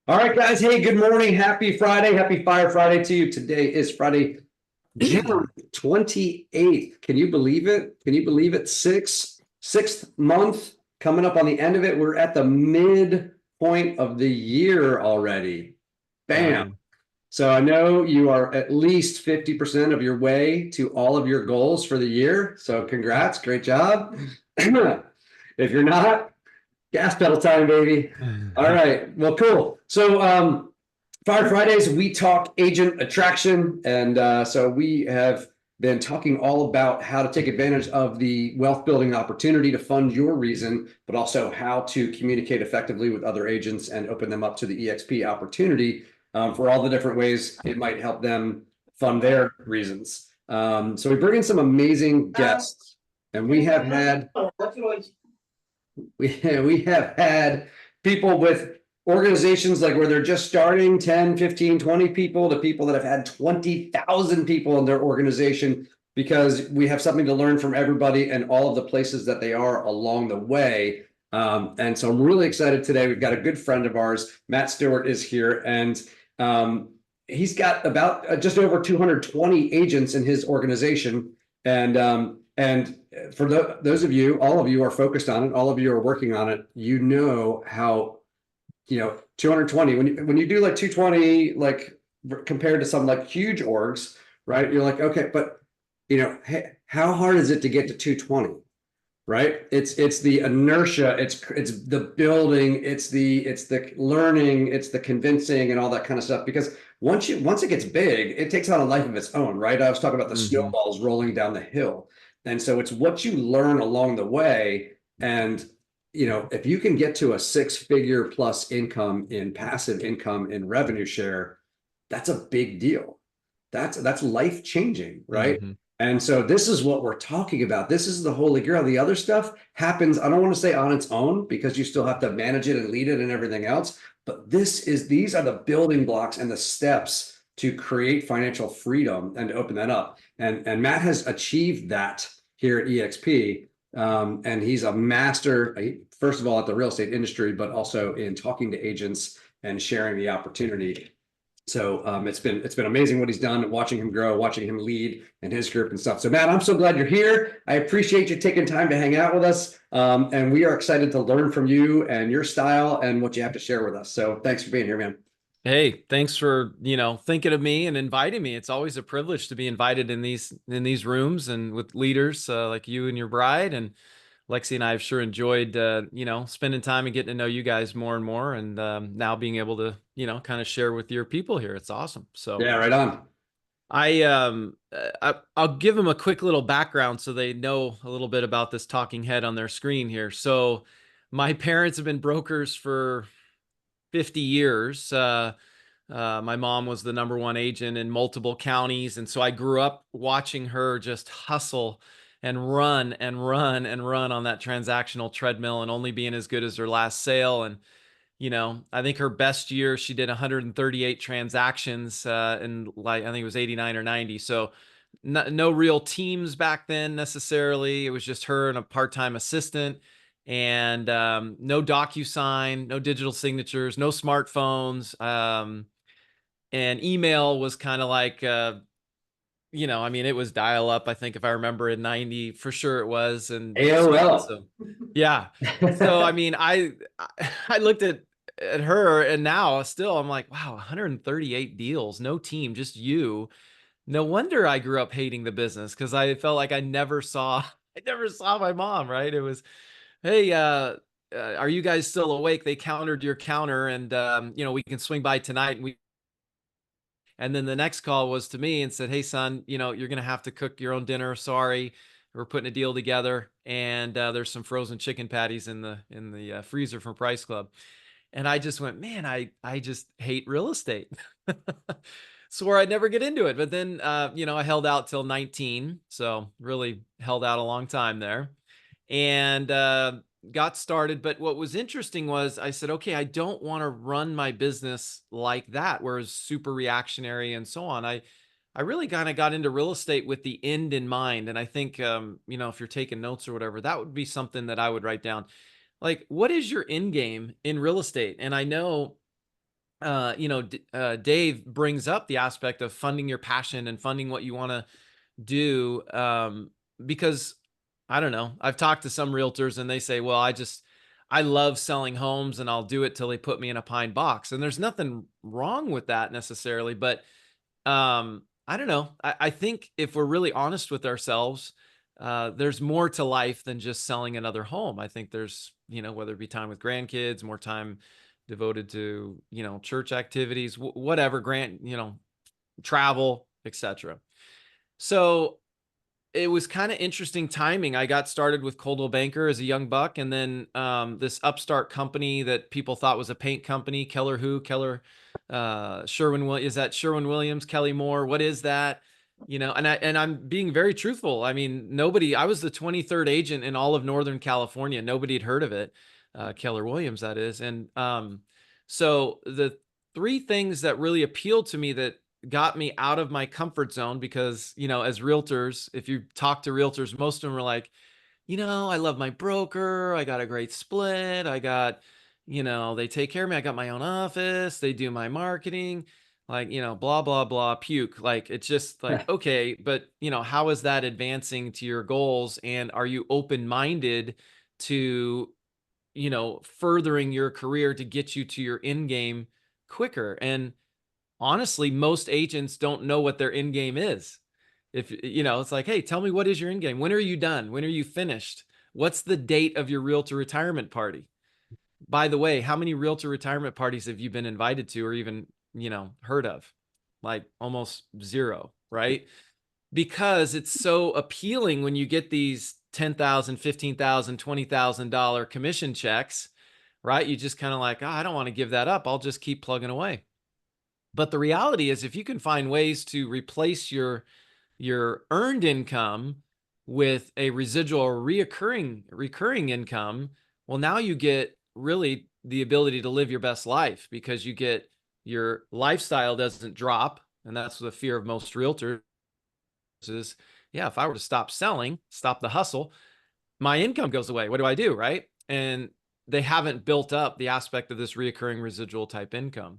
All right, guys. Hey, good morning. Happy Friday. Happy Fire Friday to you. Today is Friday, June 28th. Can you believe it? Can you believe it? Sixth month coming up on the end of it. We're at the midpoint of the year already. Bam. Flying. So I know you are at least 50% of your way to all of your goals for the year. So congrats. Great job. If you're not, gas pedal time, baby. All right. Well, cool. So, Fire Fridays, we talk agent attraction. And so we have been talking all about how to take advantage of the wealth building opportunity to fund your reason, but also how to communicate effectively with other agents and open them up to the EXP opportunity for all the different ways it might help them fund their reasons. So we bring in some amazing guests, and we have had people with organizations like where they're just starting 10, 15, 20 people to people that have had 20,000 people in their organization, because we have something to learn from everybody and all of the places that they are along the way. And so I'm really excited today. We've got a good friend of ours, Matt Stewart, is here, and he's got about just over 220 agents in his organization. And for those of you, all of you are focused on it, all of you are working on it, you know how, 220, when you do like 220, like compared to some like huge orgs, right? You're like, okay, but hey, how hard is it to get to 220? Right? It's the inertia, it's the building, it's the learning, it's the convincing and all that kind of stuff. Because once it gets big, it takes on a life of its own, right? I was talking about the snowballs rolling down the hill. And so it's what you learn along the way. And if you can get to a six-figure plus income in passive income in revenue share, that's a big deal. That's life changing, right? Mm-hmm. And so this is what we're talking about. This is the holy grail. The other stuff happens, I don't want to say on its own, because you still have to manage it and lead it and everything else. But these are the building blocks and the steps to create financial freedom and to open that up. And Matt has achieved that here at EXP. And he's a master, first of all, at the real estate industry, but also in talking to agents and sharing the opportunity. So it's been amazing what he's done, watching him grow, watching him lead and his group and stuff. So Matt, I'm so glad you're here. I appreciate you taking time to hang out with us. And we are excited to learn from you and your style and what you have to share with us. So thanks for being here, man. Hey, thanks for, thinking of me and inviting me. It's always a privilege to be invited in these rooms and with leaders like you and your bride. And Lexi and I have sure enjoyed, spending time and getting to know you guys more and more. And now being able to, kind of share with your people here. It's awesome. So Yeah, right on. I'll give them a quick little background so they know a little bit about this talking head on their screen here. So my parents have been brokers for 50 years. My mom was the number one agent in multiple counties. And so I grew up watching her just hustle and run and run and run on that transactional treadmill and only being as good as her last sale. And, I think her best year, she did 138 transactions in like, I think it was 89 or 90. So no real teams back then necessarily. It was just her and a part-time assistant. And no DocuSign, no digital signatures, no smartphones. And email was kind of like, it was dial up, I think, if I remember, in 90, for sure it was. And AOL. so, yeah. So, I looked at her, and now still I'm like, wow, 138 deals, no team, just you. No wonder I grew up hating the business, because I felt like I never saw my mom, right? It was, hey, are you guys still awake? They countered your counter, and we can swing by tonight. And then the next call was to me and said, hey son, you're gonna have to cook your own dinner. Sorry, we're putting a deal together, and there's some frozen chicken patties in the freezer from Price Club. And I just went, man, I just hate real estate. Swore I'd never get into it, but then I held out till 19, so really held out a long time there. And got started. But what was interesting was I said, okay, I don't want to run my business like that, where it's super reactionary and so on. I really kind of got into real estate with the end in mind. And I think, if you're taking notes or whatever, that would be something that I would write down. Like, what is your end game in real estate? And I know Dave brings up the aspect of funding your passion and funding what you want to do. Because I don't know, I've talked to some realtors and they say, well, I love selling homes and I'll do it till they put me in a pine box. And there's nothing wrong with that necessarily, but I don't know. I think if we're really honest with ourselves, there's more to life than just selling another home. I think there's, whether it be time with grandkids, more time devoted to, church activities, whatever, travel, etc. So it was kind of interesting timing. I got started with Coldwell Banker as a young buck, and then this upstart company that people thought was a paint company, Keller, Sherwin, is that Sherwin Williams, Kelly Moore? What is that? And I'm being very truthful. I mean, I was the 23rd agent in all of Northern California. Nobody had heard of it. Keller Williams, that is. And so the three things that really appealed to me that got me out of my comfort zone, because, as realtors, if you talk to realtors, most of them are like, I love my broker. I got a great split. I got, they take care of me. I got my own office. They do my marketing, like, blah, blah, blah, puke. Like, it's just like, okay, but, how is that advancing to your goals? And are you open-minded to, furthering your career to get you to your end game quicker? And honestly, most agents don't know what their end game is. If it's like, hey, tell me, what is your end game? When are you done? When are you finished? What's the date of your realtor retirement party? By the way, how many realtor retirement parties have you been invited to or even, heard of? Like almost zero, right? Because it's so appealing when you get these $10,000, $15,000, $20,000 commission checks, right? You just kind of like, oh, I don't want to give that up. I'll just keep plugging away. But the reality is, if you can find ways to replace your earned income with a residual or recurring income, well, now you get really the ability to live your best life, because your lifestyle doesn't drop. And that's the fear of most realtors is, yeah, if I were to stop selling, stop the hustle, my income goes away. What do I do? Right. And they haven't built up the aspect of this reoccurring residual type income.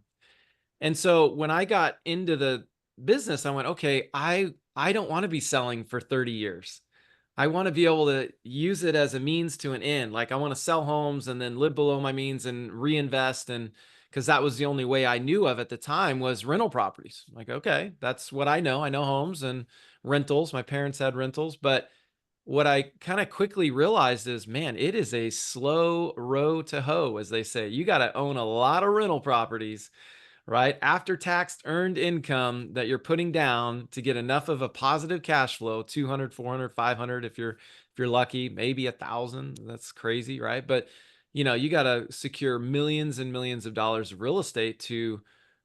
And so when I got into the business, I went, okay, I don't want to be selling for 30 years. I want to be able to use it as a means to an end. Like, I want to sell homes and then live below my means and reinvest. And because that was the only way I knew of at the time was rental properties. Like, okay, that's what I know. I know homes and rentals. My parents had rentals. But what I kind of quickly realized is, man, it is a slow row to hoe, as they say. You got to own a lot of rental properties, right? After tax earned income that you're putting down to get enough of a positive cash flow, 200, 400, 500, if you're lucky, maybe 1,000. That's crazy, right? But you got to secure millions and millions of dollars of real estate to,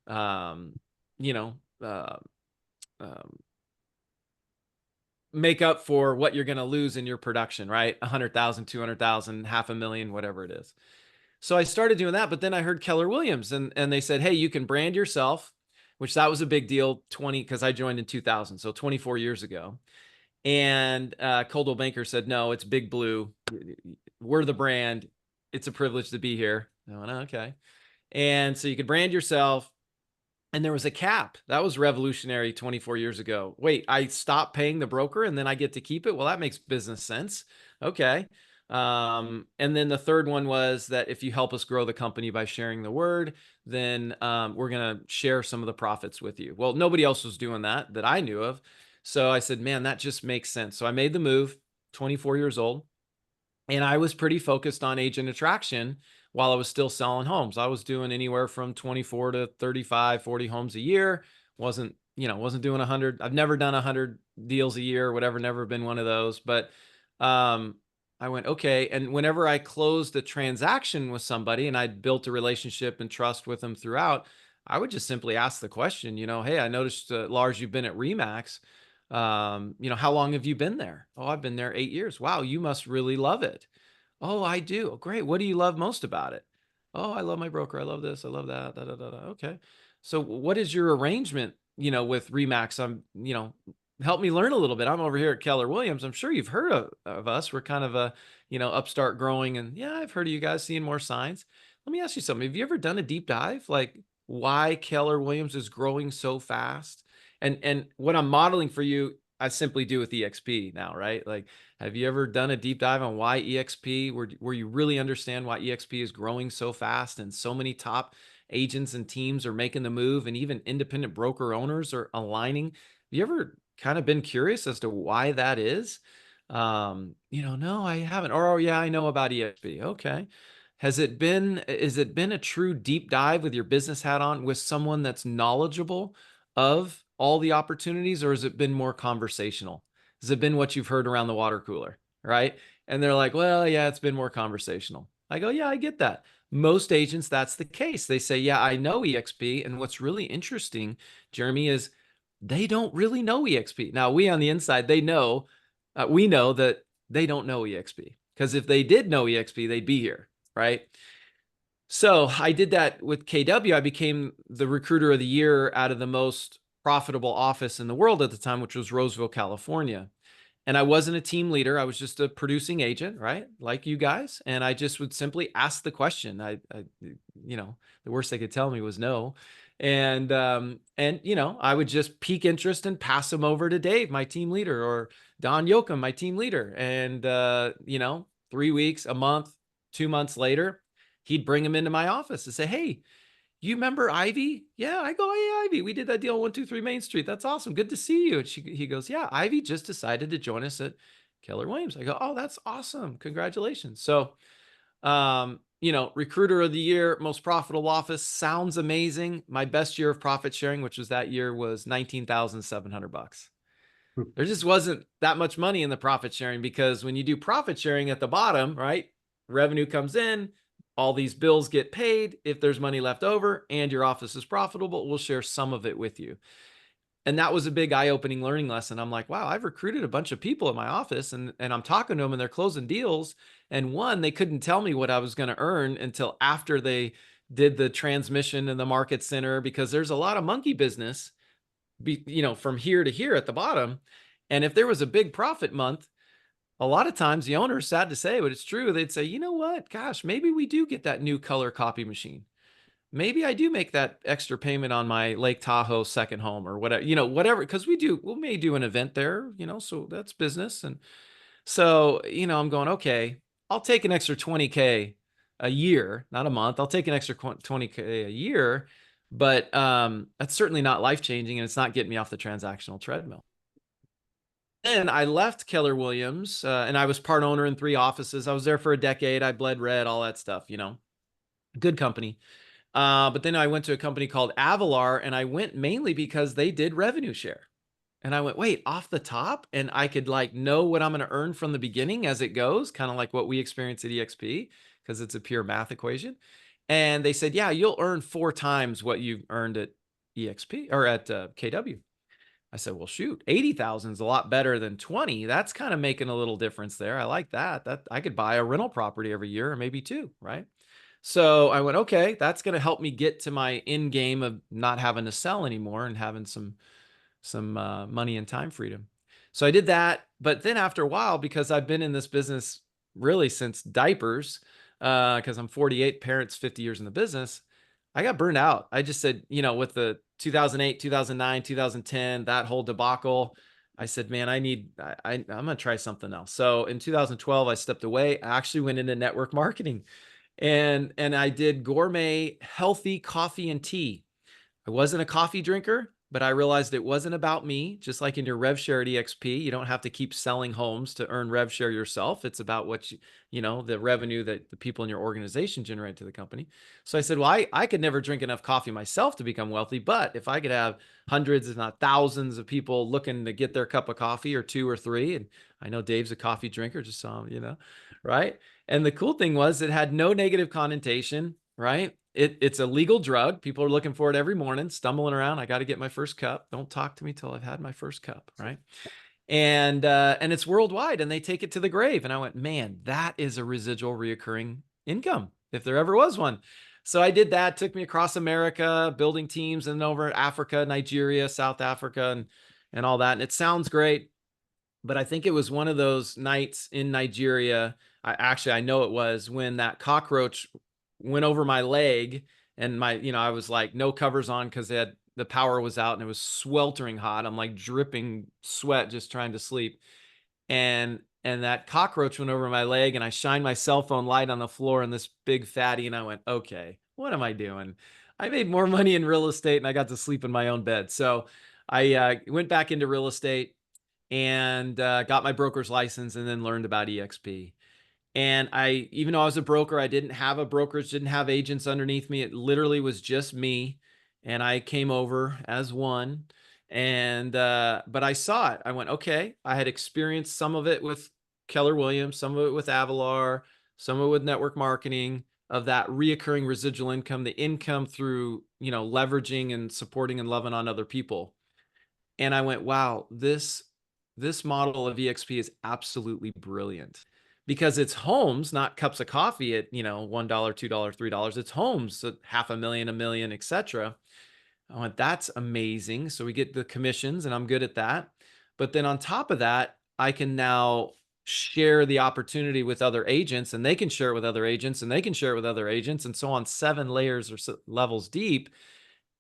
um, you know, uh, um, make up for what you're going to lose in your production, right? 100,000, 200,000, 500,000, whatever it is. So I started doing that, but then I heard Keller Williams and they said, hey, you can brand yourself, which that was a big deal, because I joined in 2000, so 24 years ago. And Coldwell Banker said, no, it's Big Blue. We're the brand. It's a privilege to be here. I went, okay. And so you could brand yourself. And there was a cap. That was revolutionary 24 years ago. Wait, I stopped paying the broker and then I get to keep it? Well, that makes business sense. Okay. And then the third one was that if you help us grow the company by sharing the word, then we're going to share some of the profits with you. Well, nobody else was doing that I knew of. So I said, man, that just makes sense. So I made the move, 24 years old. And I was pretty focused on agent attraction while I was still selling homes. I was doing anywhere from 24 to 35, 40 homes a year. Wasn't doing 100. I've never done 100 deals a year or whatever, never been one of those. But I went, okay. And whenever I closed a transaction with somebody and I'd built a relationship and trust with them throughout, I would just simply ask the question, hey, I noticed, Lars, you've been at Remax. How long have you been there? Oh, I've been there 8 years. Wow, you must really love it. Oh, I do. Great. What do you love most about it? Oh, I love my broker. I love this. I love that. Da, da, da, da. Okay. So what is your arrangement, with Remax? Help me learn a little bit. I'm over here at Keller Williams. I'm sure you've heard of us. We're kind of a, upstart growing, and yeah, I've heard of you guys seeing more signs. Let me ask you something. Have you ever done a deep dive? Like, why Keller Williams is growing so fast. And what I'm modeling for you, I simply do with EXP now, right? Like, have you ever done a deep dive on why EXP, where you really understand why EXP is growing so fast and so many top agents and teams are making the move, and even independent broker owners are aligning? Have you ever kind of been curious as to why that is? No, I haven't. Or, oh yeah, I know about EXP. Okay. Has it been a true deep dive with your business hat on with someone that's knowledgeable of all the opportunities, or has it been more conversational? Has it been what you've heard around the water cooler, right? And they're like, well, yeah, it's been more conversational. I go, yeah, I get that. Most agents, that's the case. They say, yeah, I know EXP. And what's really interesting, Jeremy, is they don't really know EXP. Now, we on the inside, we know that they don't know EXP, because if they did know EXP, they'd be here, right? So I did that with KW. I became the recruiter of the year out of the most profitable office in the world at the time, which was Roseville, California. And I wasn't a team leader. I was just a producing agent, right? Like you guys. And I just would simply ask the question. The worst they could tell me was no. And I would just pique interest and pass them over to Dave, my team leader, or Don Yoakum, my team leader. And, 3 weeks, a month, 2 months later, he'd bring him into my office and say, hey, you remember Ivy? Yeah, I go, hey, Ivy, we did that deal on 123 Main Street. That's awesome. Good to see you. And he goes, yeah, Ivy just decided to join us at Keller Williams. I go, oh, that's awesome. Congratulations. So, recruiter of the year, most profitable office, sounds amazing. My best year of profit sharing, which was that year, was $19,700. There just wasn't that much money in the profit sharing, because when you do profit sharing at the bottom, right, revenue comes in, all these bills get paid. If there's money left over and your office is profitable, we'll share some of it with you. And that was a big eye-opening learning lesson. I'm like, wow, I've recruited a bunch of people in my office, and I'm talking to them and they're closing deals. And one, they couldn't tell me what I was going to earn until after they did the transmission in the market center, because there's a lot of monkey business, from here to here at the bottom. And if there was a big profit month, a lot of times the owner, sad to say, but it's true, they'd say, you know what, gosh, maybe we do get that new color copy machine. Maybe I do make that extra payment on my Lake Tahoe second home, or whatever, because we may do an event there, so that's business. And so, I'm going, okay, I'll take an extra 20K a year, not a month. I'll take an extra 20K a year, but that's certainly not life-changing, and it's not getting me off the transactional treadmill. Then I left Keller Williams, and I was part owner in 3 offices. I was there for a decade. I bled red, all that stuff, good company. But then I went to a company called FYR, and I went mainly because they did revenue share. And I went, wait, off the top? And I could know what I'm going to earn from the beginning as it goes, kind of like what we experience at EXP, because it's a pure math equation. And they said, yeah, you'll earn 4 times what you earned at EXP or at KW. I said, well, shoot, 80,000 is a lot better than 20. That's kind of making a little difference there. I like that. That I could buy a rental property every year, or maybe 2, right? So I went, okay, that's going to help me get to my end game of not having to sell anymore and having some money and time freedom. So I did that. But then after a while, because I've been in this business really since diapers, because I'm 48, parents 50 years in the business, I got burned out. I just said, with the 2008, 2009, 2010, that whole debacle, I said, man, I'm going to try something else. So in 2012, I stepped away. I actually went into network marketing, and I did gourmet, healthy coffee and tea. I wasn't a coffee drinker, but I realized it wasn't about me. Just like in your rev share at EXP, you don't have to keep selling homes to earn rev share yourself. It's about what the revenue that the people in your organization generate to the company. So I said, well, I could never drink enough coffee myself to become wealthy, but if I could have hundreds, if not thousands of people looking to get their cup of coffee, or 2 or 3, and I know Dave's a coffee drinker, just saw him, right? And the cool thing was, it had no negative connotation, right? It's a legal drug. People are looking for it every morning, stumbling around. I got to get my first cup. Don't talk to me till I've had my first cup, right? And it's worldwide, and they take it to the grave. And I went, man, that is a residual reoccurring income, if there ever was one. So I did that. Took me across America, building teams, and over Africa, Nigeria, South Africa, and all that. And it sounds great, but I think it was one of those nights in Nigeria. I know it was when that cockroach went over my leg and my, I was like no covers on because the power was out and it was sweltering hot. I'm like dripping sweat just trying to sleep. And that cockroach went over my leg, and I shined my cell phone light on the floor, and this big fatty, and I went, okay, what am I doing? I made more money in real estate and I got to sleep in my own bed. So I went back into real estate and got my broker's license, and then learned about EXP. And even though I was a broker, I didn't have a brokerage, didn't have agents underneath me. It literally was just me. And I came over as one. And, but I saw it. I went, okay, I had experienced some of it with Keller Williams, some of it with Avalar, some of it with network marketing, of that reoccurring residual income, the income through, leveraging and supporting and loving on other people. And I went, wow, this model of EXP is absolutely brilliant, because it's homes, not cups of coffee at, $1, $2, $3. It's homes at $500,000, $1 million, etc. I went, that's amazing. So we get the commissions, and I'm good at that. But then on top of that, I can now share the opportunity with other agents, and they can share it with other agents, and they can share it with other agents, and so on, 7 layers or levels deep.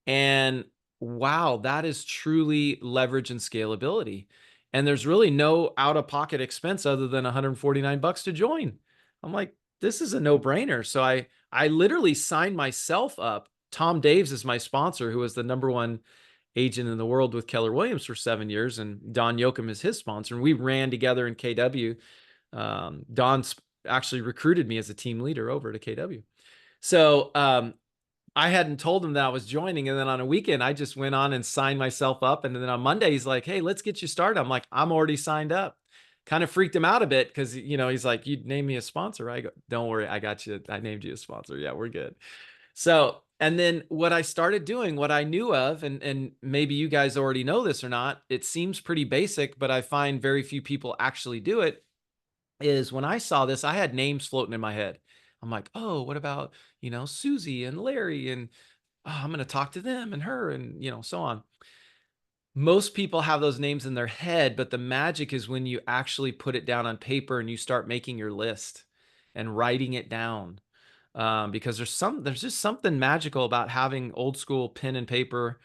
And wow, that is truly leverage and scalability. And there's really no out-of-pocket expense other than $149 to join. I'm like, this is a no-brainer. So I literally signed myself up. Tom Daves is my sponsor, who was the #1 agent in the world with Keller Williams for 7 years, and Don Yoakum is his sponsor. And we ran together in KW. Don actually recruited me as a team leader over to KW. So I hadn't told him that I was joining. And then on a weekend, I just went on and signed myself up. And then on Monday, he's like, hey, let's get you started. I'm like, I'm already signed up. Kind of freaked him out a bit because, he's like, you named me a sponsor. I go, don't worry, I got you. I named you a sponsor. Yeah, we're good. So, and then what I started doing, what I knew of, and maybe you guys already know this or not, it seems pretty basic, but I find very few people actually do it, is when I saw this, I had names floating in my head. I'm like, oh, what about, Susie and Larry, and I'm going to talk to them and her, and, so on. Most people have those names in their head, but the magic is when you actually put it down on paper and you start making your list and writing it down. Because there's just something magical about having old school pen and paper.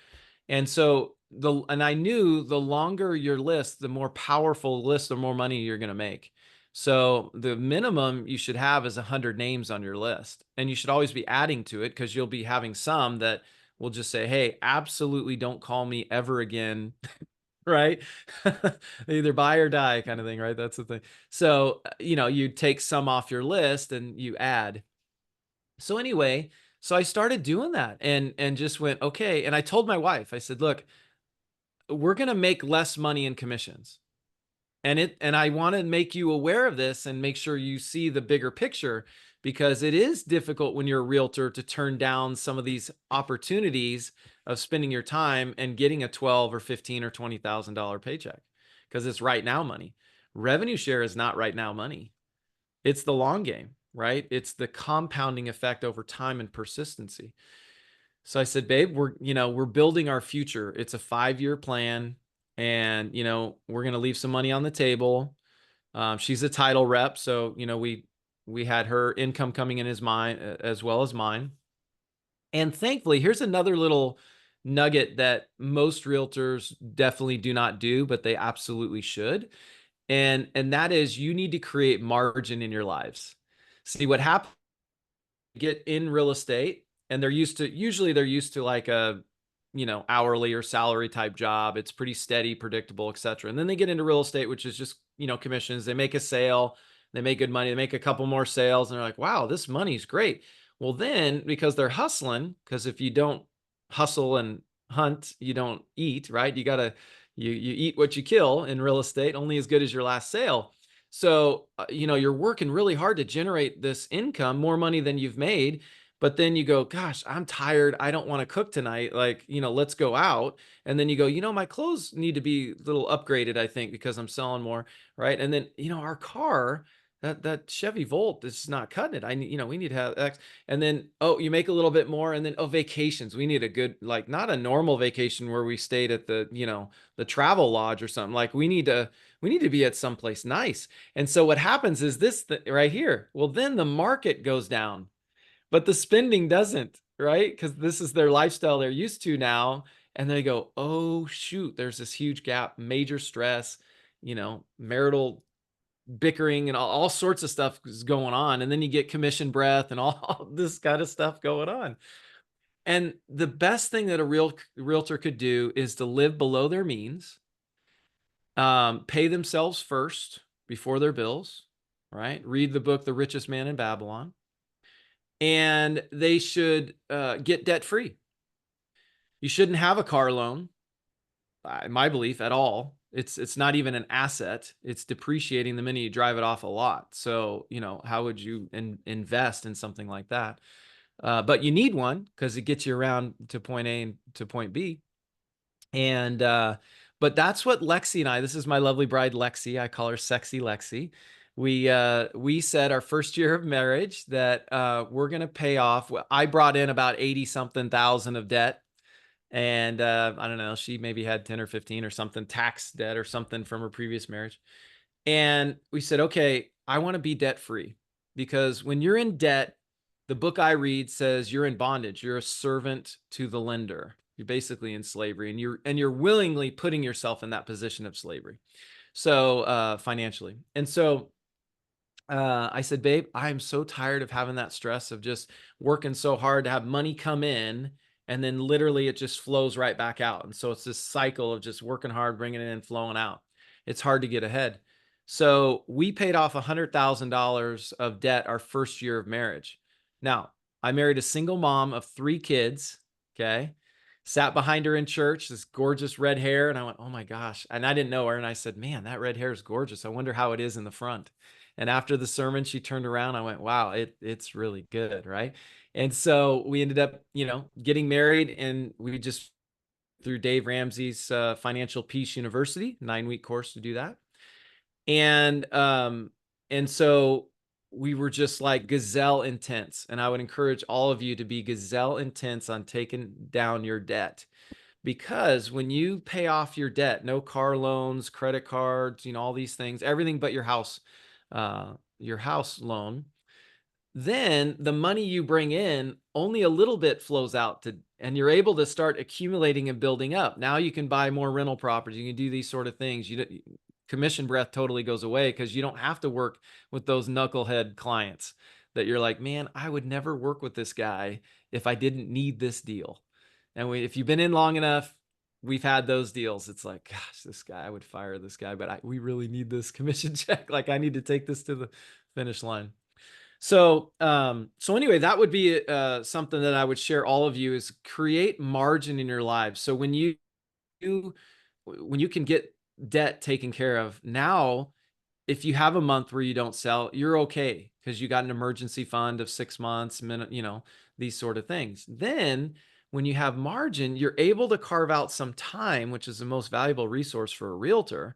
And so and I knew the longer your list, the more powerful list, the more money you're going to make. So the minimum you should have is 100 names on your list, and you should always be adding to it, because you'll be having some that will just say, hey, absolutely don't call me ever again. Right? Either buy or die kind of thing, right? That's the thing. So, you take some off your list and you add. So anyway, so I started doing that, and just went, okay. And I told my wife, I said, look, we're going to make less money in commissions. And I want to make you aware of this and make sure you see the bigger picture, because it is difficult when you're a realtor to turn down some of these opportunities of spending your time and getting a 12 or 15 or $20,000 paycheck, because it's right now money. Revenue share is not right now money. It's the long game, right? It's the compounding effect over time and persistency. So I said, babe, we're building our future. It's a 5-year plan, and, we're going to leave some money on the table. She's a title rep. So, we had her income coming in as well as mine. And thankfully, here's another little nugget that most realtors definitely do not do, but they absolutely should. And that is, you need to create margin in your lives. See what happens, get in real estate, and usually they're used to like a, hourly or salary type job. It's pretty steady, predictable, etc. And then they get into real estate, which is just, commissions. They make a sale, they make good money, they make a couple more sales, and they're like, wow, this money's great. Well, then, because they're hustling, because if you don't hustle and hunt, you don't eat, right? You eat what you kill in real estate, only as good as your last sale. So, you're working really hard to generate this income, more money than you've made. But then you go, gosh, I'm tired. I don't want to cook tonight. Like, let's go out. And then you go, my clothes need to be a little upgraded, I think, because I'm selling more. Right. And then, our car, that Chevy Volt is not cutting it. We need to have X. And then, oh, you make a little bit more. And then, oh, vacations. We need a good, like, not a normal vacation where we stayed at the, the travel lodge or something. Like, we need to be at someplace nice. And so what happens is this right here. Well, then the market goes down, but the spending doesn't. right? Because this is their lifestyle they're used to now. And they go, oh, shoot, there's this huge gap, major stress, marital bickering and all sorts of stuff is going on. And then you get commission breath and all this kind of stuff going on. And the best thing that a realtor could do is to live below their means, pay themselves first before their bills, right? Read the book, The Richest Man in Babylon. And they should get debt free. You shouldn't have a car loan, in my belief, at all. It's not even an asset. It's depreciating the minute you drive it off a lot. So, how would you invest in something like that? But you need one because it gets you around to point A and to point B. And but that's what Lexi and I, this is my lovely bride Lexi, I call her Sexy Lexi. We said our first year of marriage that we're going to pay off. I brought in about 80 something thousand of debt. And I don't know, she maybe had 10 or 15 or something, tax debt or something from her previous marriage. And we said, okay, I want to be debt free, because when you're in debt, the book I read says you're in bondage. You're a servant to the lender. You're basically in slavery, and you're willingly putting yourself in that position of slavery. So financially. And so I said, babe, I'm so tired of having that stress of just working so hard to have money come in, and then literally it just flows right back out. And so it's this cycle of just working hard, bringing it in, flowing out. It's hard to get ahead. So we paid off $100,000 of debt our first year of marriage. Now, I married a single mom of 3 kids. Okay. Sat behind her in church, this gorgeous red hair. And I went, oh my gosh. And I didn't know her. And I said, man, that red hair is gorgeous. I wonder how it is in the front. And after the sermon, she turned around. I went, wow, it's really good. Right. And so we ended up, getting married, and we just through Dave Ramsey's Financial Peace University, 9-week course to do that. And so we were just like gazelle intense. And I would encourage all of you to be gazelle intense on taking down your debt, because when you pay off your debt, no car loans, credit cards, all these things, everything but your house loan, then the money you bring in, only a little bit flows out and you're able to start accumulating and building up. Now you can buy more rental properties. You can do these sort of things. Commission breath totally goes away, because you don't have to work with those knucklehead clients that you're like, man, I would never work with this guy if I didn't need this deal. And if you've been in long enough, we've had those deals. It's like, gosh, this guy, I would fire this guy, but we really need this commission check. Like, I need to take this to the finish line. So anyway, that would be something that I would share all of you, is create margin in your lives. So when you can get debt taken care of now, if you have a month where you don't sell, you're okay, because you got an emergency fund of 6 months, these sort of things. Then when you have margin, you're able to carve out some time, which is the most valuable resource for a realtor.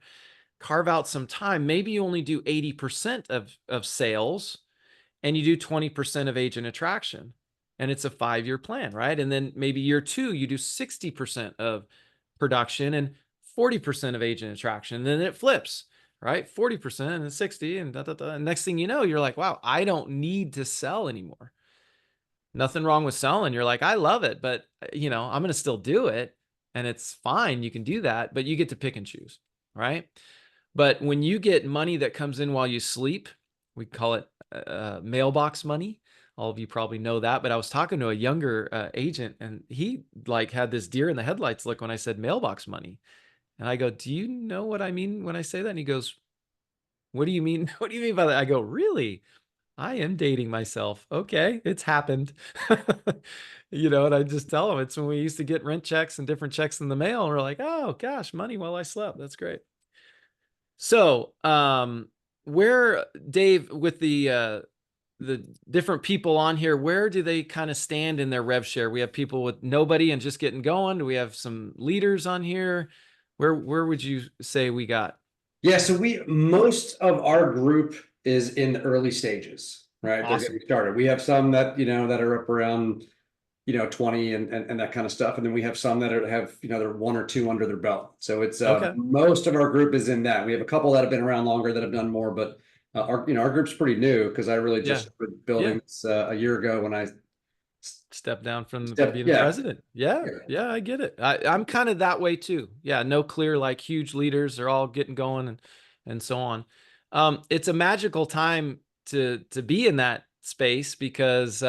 Carve out some time. Maybe you only do 80% of sales, and you do 20% of agent attraction, and it's a 5-year plan, right? And then maybe year 2, you do 60% of production and 40% of agent attraction. And then it flips, right? 40% and 60 and And next thing you know, you're like, wow, I don't need to sell anymore. Nothing wrong with selling. You're like, I love it, but I'm going to still do it, and it's fine. You can do that, but you get to pick and choose, right? But when you get money that comes in while you sleep, we call it mailbox money. All of you probably know that, but I was talking to a younger agent, and he had this deer in the headlights look when I said mailbox money. And I go, do you know what I mean when I say that? And he goes, what do you mean? What do you mean by that? I go, really? I am dating myself. Okay, it's happened. And I just tell him it's when we used to get rent checks and different checks in the mail. And we're like, oh gosh, money while I slept. That's great. So, where, Dave, with the different people on here, where do they kind of stand in their rev share? We have people with nobody and just getting going. Do we have some leaders on here? Where would you say we got? Yeah, so most of our group is in the early stages, right? They're Awesome. getting started. We have some that, that are up around, 20 and that kind of stuff. And then we have some that have, they're 1 or 2 under their belt. So it's Okay. most of our group is in that. We have a couple that have been around longer that have done more, but our group's pretty new, because I really just started building this a year ago when I Step down from being the Yeah. president. Yeah. Yeah. I get it. I'm kind of that way too. Yeah. No clear, like huge leaders. They're all getting going and so on. It's a magical time to be in that space because,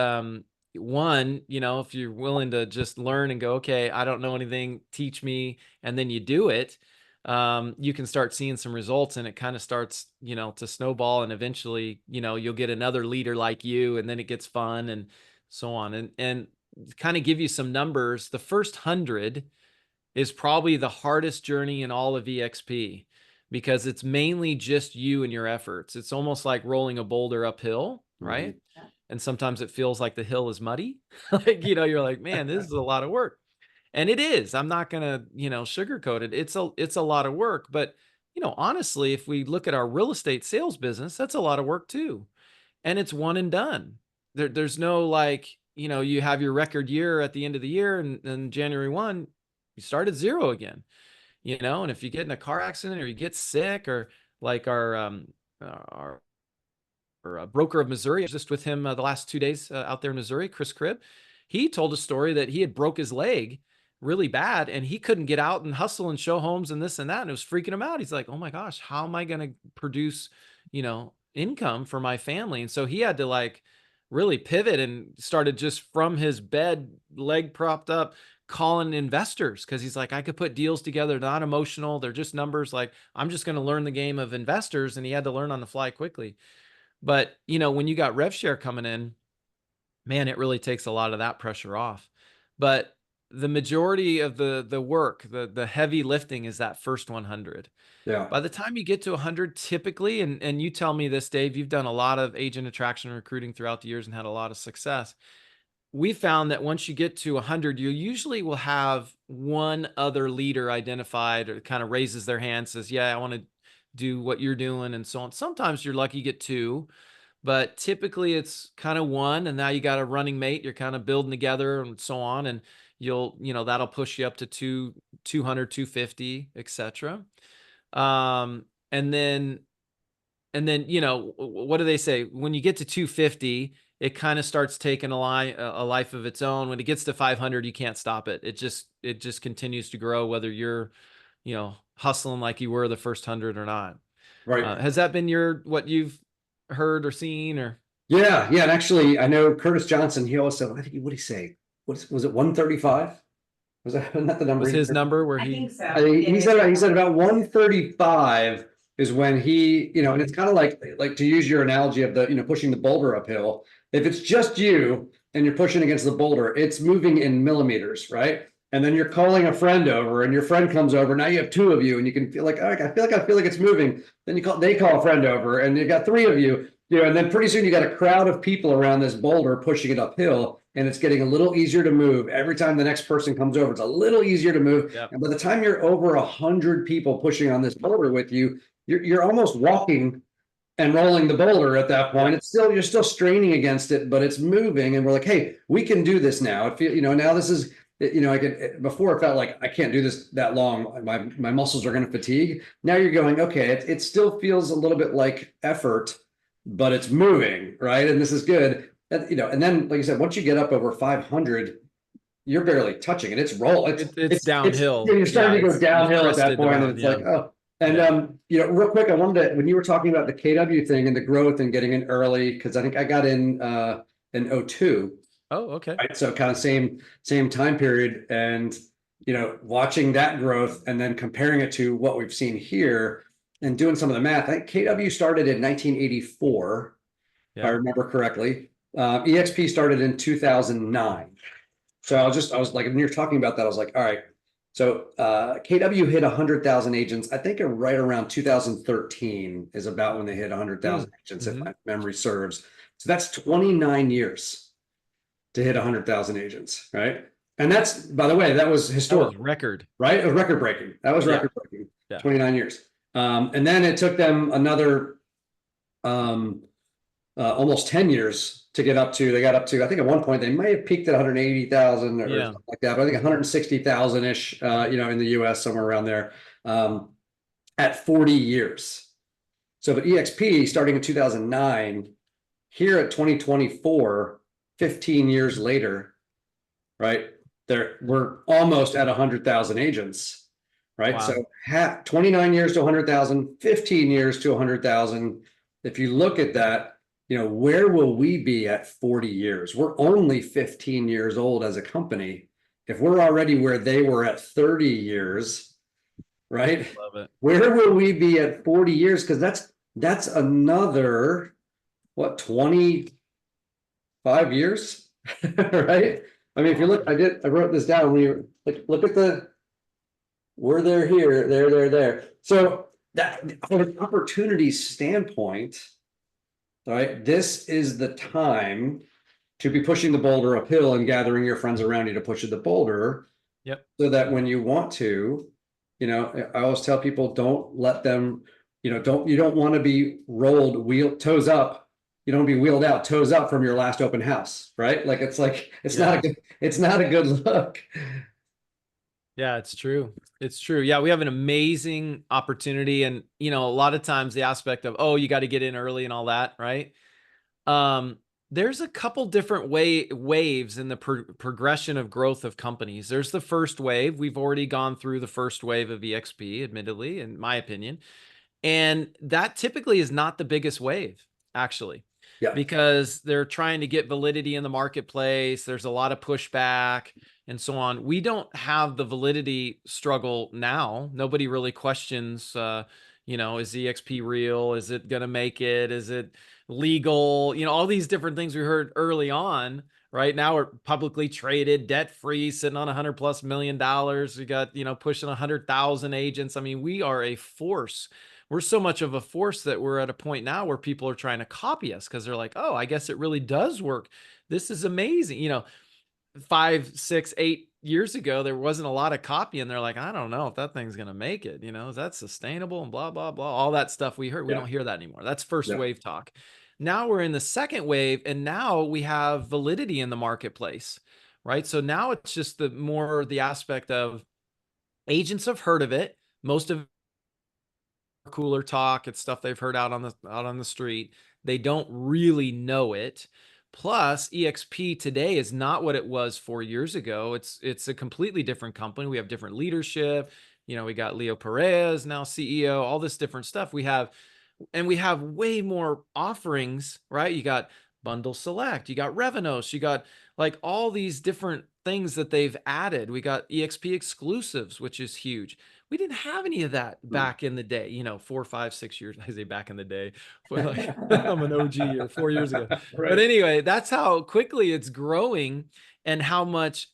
one, if you're willing to just learn and go, okay, I don't know anything, teach me, and then you do it, you can start seeing some results, and it kind of starts, to snowball, and eventually, you'll get another leader like you, and then it gets fun and so on. And kind of give you some numbers. The first 100 is probably the hardest journey in all of EXP because it's mainly just you and your efforts. It's almost like rolling a boulder uphill, right? Mm-hmm. And sometimes it feels like the hill is muddy. Like, you're like, man, this is a lot of work. And it is. I'm not going to, sugarcoat it. It's a lot of work, but honestly, if we look at our real estate sales business, that's a lot of work too. And it's one and done. There's no like, you have your record year at the end of the year, and then January 1, you start at zero again, and if you get in a car accident or you get sick, or like our broker of Missouri, I was just with him the last 2 days out there in Missouri, Chris Cribb. He told a story that he had broke his leg really bad and he couldn't get out and hustle and show homes and this and that. And it was freaking him out. He's like, oh my gosh, how am I going to produce, income for my family? And so he had to like really pivot and started just from his bed, leg propped up, calling investors, because he's like, I could put deals together, not emotional. They're just numbers. Like, I'm just going to learn the game of investors. And he had to learn on the fly quickly. But, when you got rev share coming in, man, it really takes a lot of that pressure off. But the majority of the work, the heavy lifting is that first 100. Yeah. By the time you get to 100, typically, and you tell me this, Dave, you've done a lot of agent attraction and recruiting throughout the years and had a lot of success. We found that once you get to 100, you usually will have one other leader identified or kind of raises their hand, says, yeah, I want to do what you're doing, and so on. Sometimes you're lucky you get two, but typically it's kind of one, and now you got a running mate. You're kind of building together and so on, and that'll push you up to 200, 250, etc. And then, what do they say? When you get to 250, it kind of starts taking a life of its own. When it gets to 500, you can't stop it. It just continues to grow, whether you're, hustling like you were the first 100 or not. Right. Has that been what you've heard or seen, or? Yeah. And actually, I know Curtis Johnson, he always said, I think, what did he say? Was it 135? Was that not the number? Was his number where I he? think so. He said about 135 is when he, and it's kind of like to use your analogy of the, pushing the boulder uphill. If it's just you and you're pushing against the boulder, it's moving in millimeters, right? And then you're calling a friend over, and your friend comes over. Now you have two of you, and you can feel like, all right, I feel like it's moving. Then they call a friend over, and you got three of you, and then pretty soon you got a crowd of people around this boulder pushing it uphill, and it's getting a little easier to move. Every time the next person comes over, it's a little easier to move. Yep. And by the time you're over 100 people pushing on this boulder with you, you're almost walking and rolling the boulder at that point. Yep. You're still straining against it, but it's moving, and we're like, hey, we can do this now. It feel, now this is, I could, before it felt like I can't do this that long. My muscles are going to fatigue. Now you're going, okay, it still feels a little bit like effort, but it's moving, right? And this is good. And then, like you said, once you get up over 500, you're barely touching it. It's It's downhill. You're starting to go downhill at that point, and it's like, oh. And real quick, I wanted to, when you were talking about the KW thing and the growth and getting in early, because I think I got in 02. Oh, okay. Right. So kind of same time period, and watching that growth and then comparing it to what we've seen here and doing some of the math. I think KW started in 1984, if I remember correctly. EXP started in 2009. So I was like, when you're talking about that, I was like, all right. So KW hit 100,000 agents. I think right around 2013 is about when they hit 100,000 agents, if my memory serves. So that's 29 years to hit 100,000 agents, right? And that's, by the way, that was historic. That was record. Right? It was record breaking. That was record breaking. 29 years. And then it took them another almost 10 years to get up to, they got up to, I think at one point they may have peaked at 180,000 or something like that, but I think 160,000-ish, in the US, somewhere around there, at 40 years. So, but EXP starting in 2009, here at 2024, 15 years later, right? We're almost at 100,000 agents, right? Wow. So 29 years to 100,000, 15 years to 100,000. If you look at that, where will we be at 40 years? We're only 15 years old as a company. If we're already where they were at 30 years, right? Love it. Where will we be at 40 years? Because that's another, what, 25 years, right? I mean, if you look, I wrote this down. When you look at we're there here, there. So that from an opportunity standpoint, right, this is the time to be pushing the boulder uphill and gathering your friends around you to push the boulder. Yep. So that when you want to, I always tell people, don't let them, you don't want to be rolled toes up. You don't be wheeled out toes up from your last open house, right? It's not a good look. Yeah, it's true. It's true. Yeah, we have an amazing opportunity. And, a lot of times the aspect of, oh, you got to get in early and all that, right? There's a couple different waves in the progression of growth of companies. There's the first wave. We've already gone through the first wave of EXP, admittedly, in my opinion. And that typically is not the biggest wave, actually. Yeah. Because they're trying to get validity in the marketplace. There's a lot of pushback and so on. We don't have the validity struggle now. Nobody really questions, is EXP real? Is it going to make it? Is it legal? All these different things we heard early on. Right now we're publicly traded, debt free, sitting on $100+ million. We got, pushing 100,000 agents. I mean, we are a force. We're so much of a force that we're at a point now where people are trying to copy us because they're like, oh, I guess it really does work. This is amazing. 5, 6, 8 years ago, there wasn't a lot of copy, and they're like, I don't know if that thing's going to make it. Is that sustainable and blah, blah, blah. All that stuff we heard. We don't hear that anymore. That's first wave talk. Now we're in the second wave, and now we have validity in the marketplace, right? So now it's just the aspect of agents have heard of it. Most of cooler talk. It's stuff they've heard out on the street. They don't really know it. Plus, EXP today is not what it was 4 years ago. It's a completely different company. We have different leadership. We got Leo Perez now CEO, all this different stuff. We have way more offerings, right? You got Bundle Select, you got Revenos, you got like all these different things that they've added. We got EXP exclusives, which is huge. We didn't have any of that back in the day, 4, 5, 6 years. I say back in the day. I'm an OG or 4 years ago. Right. But anyway, that's how quickly it's growing and how much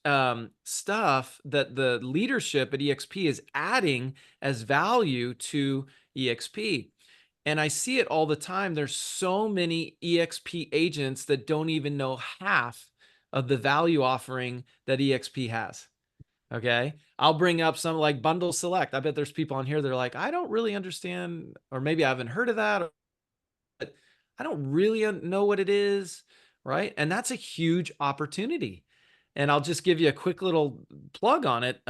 stuff that the leadership at EXP is adding as value to EXP. And I see it all the time. There's so many EXP agents that don't even know half of the value offering that EXP has. Okay. I'll bring up some like Bundle Select. I bet there's people on here that are like, I don't really understand, or maybe I haven't heard of that. But I don't really know what it is. Right. And that's a huge opportunity. And I'll just give you a quick little plug on it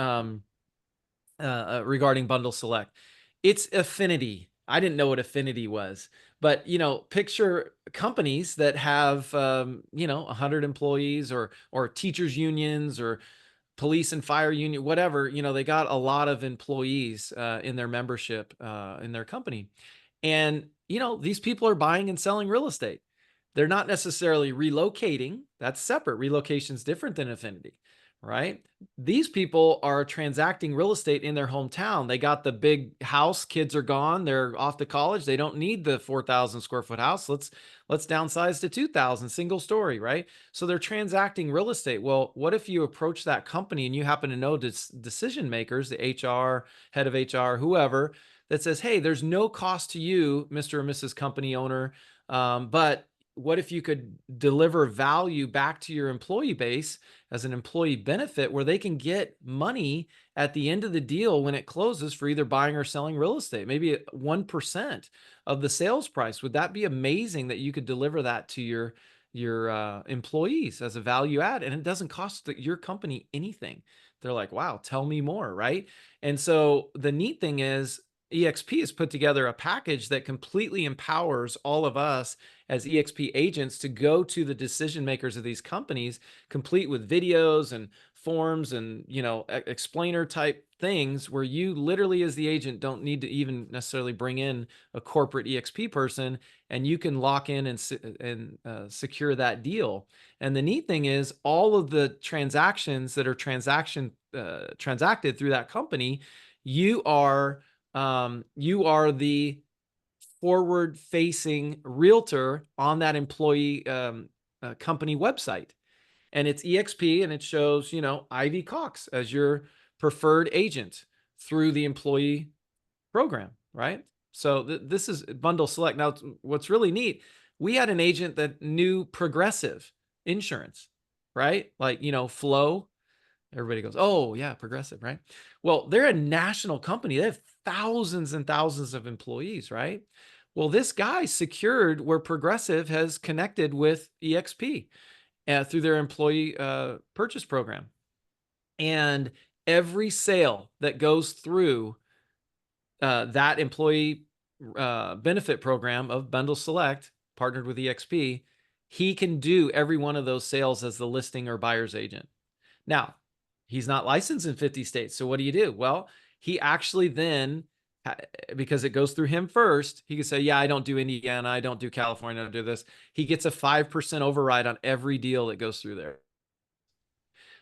regarding Bundle Select. It's affinity. I didn't know what affinity was, but picture companies that have 100 employees or teachers unions or police and fire union, whatever, they got a lot of employees in their membership in their company. And, these people are buying and selling real estate. They're not necessarily relocating. That's separate. Relocation is different than affinity, right? These people are transacting real estate in their hometown. They got the big house, kids are gone, they're off to college. They don't need the 4,000 square foot house. Let's downsize to 2,000 single story, right? So they're transacting real estate. Well, what if you approach that company and you happen to know decision makers, the HR, head of HR, whoever, that says, hey, there's no cost to you, Mr. or Mrs. Company owner, but what if you could deliver value back to your employee base as an employee benefit where they can get money at the end of the deal when it closes for either buying or selling real estate, maybe 1% of the sales price? Would that be amazing that you could deliver that to your employees as a value add, and it doesn't cost your company anything? They're like, wow, tell me more, right? And so the neat thing is EXP has put together a package that completely empowers all of us as EXP agents to go to the decision makers of these companies, complete with videos and forms and, you know, explainer type things where you literally as the agent don't need to even necessarily bring in a corporate EXP person, and you can lock in and secure that deal. And the neat thing is all of the transactions that are transacted through that company, you are the forward-facing realtor on that employee company website, and it's EXP, and it shows, you know, Ivy Cox as your preferred agent through the employee program, right? So this is Bundle Select. Now, what's really neat, we had an agent that knew Progressive Insurance, right? Like, you know, Flow. Everybody goes, oh yeah, Progressive, right? Well, they're a national company. They have thousands and thousands of employees, right? Well, this guy secured where Progressive has connected with EXP through their employee purchase program. And every sale that goes through that employee benefit program of Bundle Select, partnered with EXP, he can do every one of those sales as the listing or buyer's agent. Now, he's not licensed in 50 states. So what do? Well, he actually then, because it goes through him first, he can say, yeah, I don't do Indiana, I don't do California, I don't do this. He gets a 5% override on every deal that goes through there.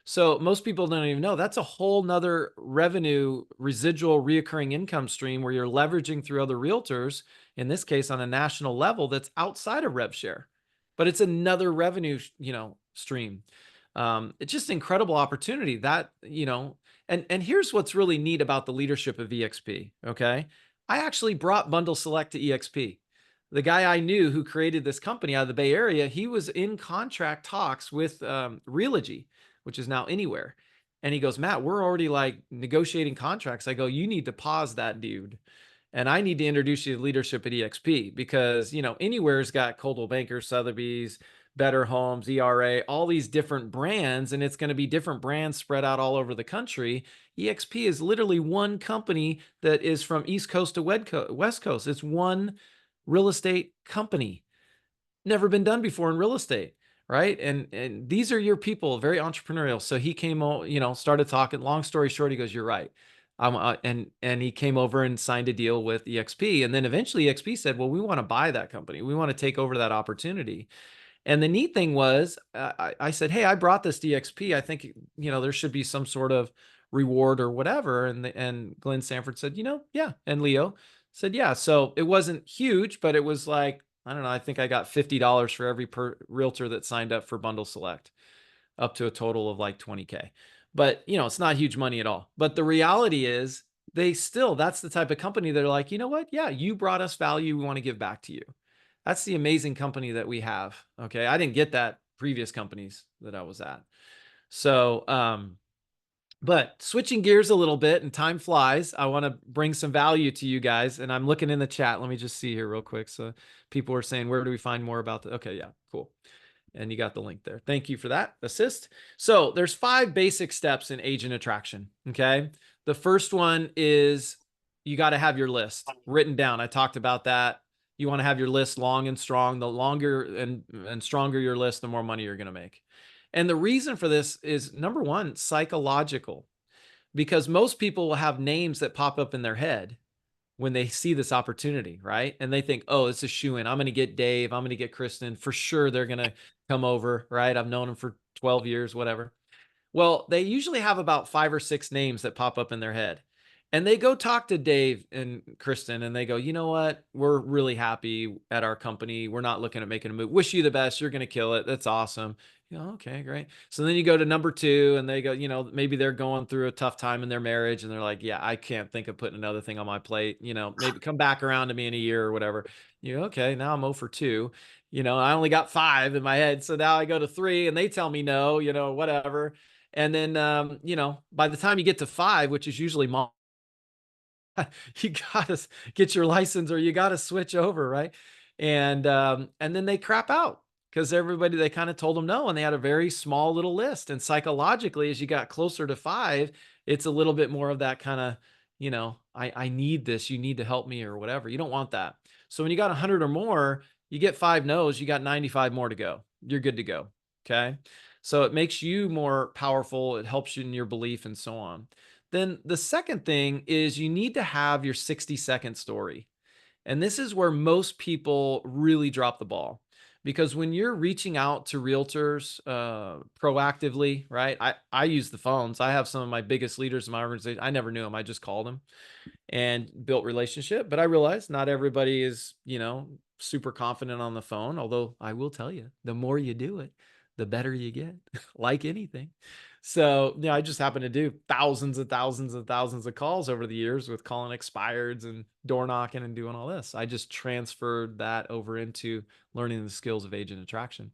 So most people don't even know that's a whole nother revenue, residual, reoccurring income stream where you're leveraging through other realtors, in this case on a national level, that's outside of rev share, but it's another revenue, you know, stream. It's just incredible opportunity that, you know, and here's what's really neat about the leadership of EXP. Okay. I actually brought Bundle Select to EXP. The guy I knew who created this company out of the Bay Area, he was in contract talks with Realty, which is now Anywhere. And he goes, Matt, we're already like negotiating contracts. I go, you need to pause that, dude. And I need to introduce you to leadership at EXP because, you know, Anywhere's got Coldwell Banker, Sotheby's, Better Homes, ERA, all these different brands, and it's going to be different brands spread out all over the country. EXP is literally one company that is from East Coast to West Coast. It's one real estate company. Never been done before in real estate, right? And these are your people, very entrepreneurial. So he came, you know, started talking. Long story short, he goes, "You're right." And he came over and signed a deal with EXP, and then eventually EXP said, "Well, we want to buy that company. We want to take over that opportunity." And the neat thing was, I said, "Hey, I brought this to EXP. I think, you know, there should be some sort of reward or whatever." And Glenn Sanford said, "You know, yeah." And Leo said, "Yeah." So it wasn't huge, but it was like, I don't know, I think I got $50 for every realtor that signed up for Bundle Select, up to a total of like 20K. But, you know, it's not huge money at all. But the reality is that's the type of company that are like, you know what? Yeah, you brought us value. We want to give back to you. That's the amazing company that we have. Okay. I didn't get that previous companies that I was at. So, but switching gears a little bit, and time flies, I want to bring some value to you guys. And I'm looking in the chat. Let me just see here real quick. So people are saying, where do we find more about that? Okay. Yeah, cool. And you got the link there. Thank you for that assist. So there's 5 basic steps in agent attraction. Okay. The first one is you got to have your list written down. I talked about that. You want to have your list long and strong. The longer and stronger your list, the more money you're going to make. And the reason for this is, number one, psychological, because most people will have names that pop up in their head when they see this opportunity, right? And they think, oh, it's a shoe-in. I'm going to get Dave. I'm going to get Kristen. For sure, they're going to come over, right? I've known them for 12 years, whatever. Well, they usually have about 5 or 6 names that pop up in their head. And they go talk to Dave and Kristen and they go, you know what? We're really happy at our company. We're not looking at making a move. Wish you the best. You're going to kill it. That's awesome. You know, okay, great. So then you go to number 2 and they go, you know, maybe they're going through a tough time in their marriage and they're like, yeah, I can't think of putting another thing on my plate. You know, maybe come back around to me in a year or whatever. You know, okay, now I'm 0 for 2. You know, I only got 5 in my head. So now I go to 3 and they tell me no, you know, whatever. And then, you know, by the time you get to 5, which is usually you gotta get your license or you gotta switch over, right? And then they crap out because they kind of told them no, and they had a very small little list. And psychologically, as you got closer to 5, it's a little bit more of that kind of, I need this, you need to help me or whatever. You don't want that. So when you got 100 or more, you get 5 no's, you got 95 more to go. You're good to go. Okay. So it makes you more powerful. It helps you in your belief and so on. Then the second thing is you need to have your 60-second story. And this is where most people really drop the ball. Because when you're reaching out to realtors proactively, right? I use the phones. I have some of my biggest leaders in my organization. I never knew them. I just called them and built relationship. But I realized not everybody is, super confident on the phone. Although I will tell you, the more you do it, the better you get, like anything. So, I just happen to do thousands and thousands and thousands of calls over the years with calling expireds and door knocking and doing all this. I just transferred that over into learning the skills of agent attraction.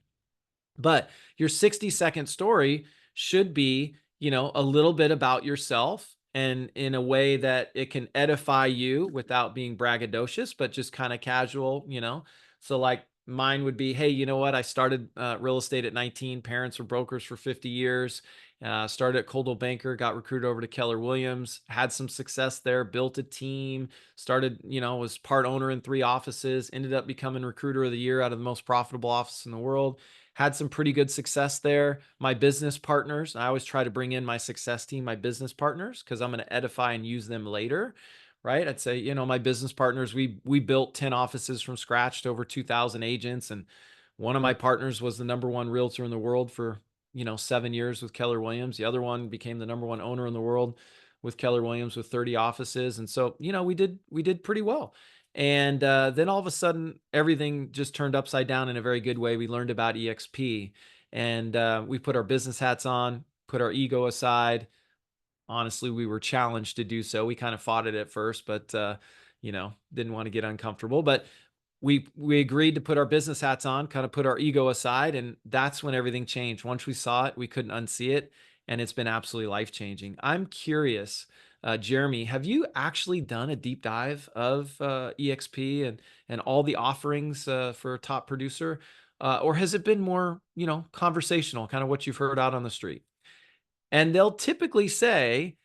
But your 60-second story should be, a little bit about yourself and in a way that it can edify you without being braggadocious, but just kind of casual, So like mine would be, hey, you know what? I started real estate at 19. Parents were brokers for 50 years. Started at Coldwell Banker, got recruited over to Keller Williams, had some success there, built a team, started, was part owner in 3 offices, ended up becoming recruiter of the year out of the most profitable office in the world. Had some pretty good success there. My business partners, I always try to bring in my success team, my business partners, because I'm going to edify and use them later, right? I'd say, my business partners, we built 10 offices from scratch to over 2,000 agents. And one of my partners was the #1 realtor in the world for, 7 years with Keller Williams. The other one became the #1 owner in the world with Keller Williams with 30 offices. And so, we did pretty well. And then all of a sudden, everything just turned upside down in a very good way. We learned about EXP and we put our business hats on, put our ego aside. Honestly, we were challenged to do so. We kind of fought it at first, but, didn't want to get uncomfortable. But we agreed to put our business hats on, kind of put our ego aside. And that's when everything changed. Once we saw it, we couldn't unsee it. And it's been absolutely life-changing. I'm curious, Jeremy, have you actually done a deep dive of EXP and all the offerings for a top producer? Or has it been more, conversational, kind of what you've heard out on the street? And they'll typically say,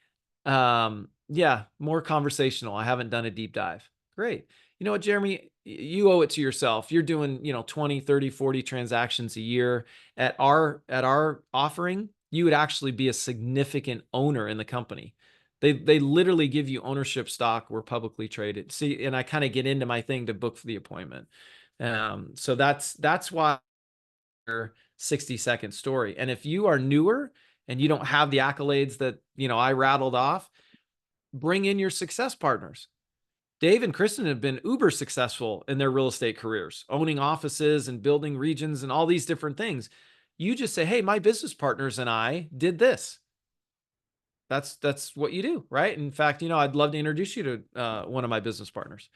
yeah, more conversational. I haven't done a deep dive. Great. You know what, Jeremy, you owe it to yourself. You're doing, 20, 30, 40 transactions a year. At our offering, you would actually be a significant owner in the company. They literally give you ownership stock. We're publicly traded. See, and I kind of get into my thing to book for the appointment. So that's why 60-second story. And if you are newer and you don't have the accolades that, I rattled off, bring in your success partners. Dave and Kristen have been uber successful in their real estate careers, owning offices and building regions and all these different things. You just say, hey, my business partners and I did this. That's what you do, right? In fact, I'd love to introduce you to one of my business partners.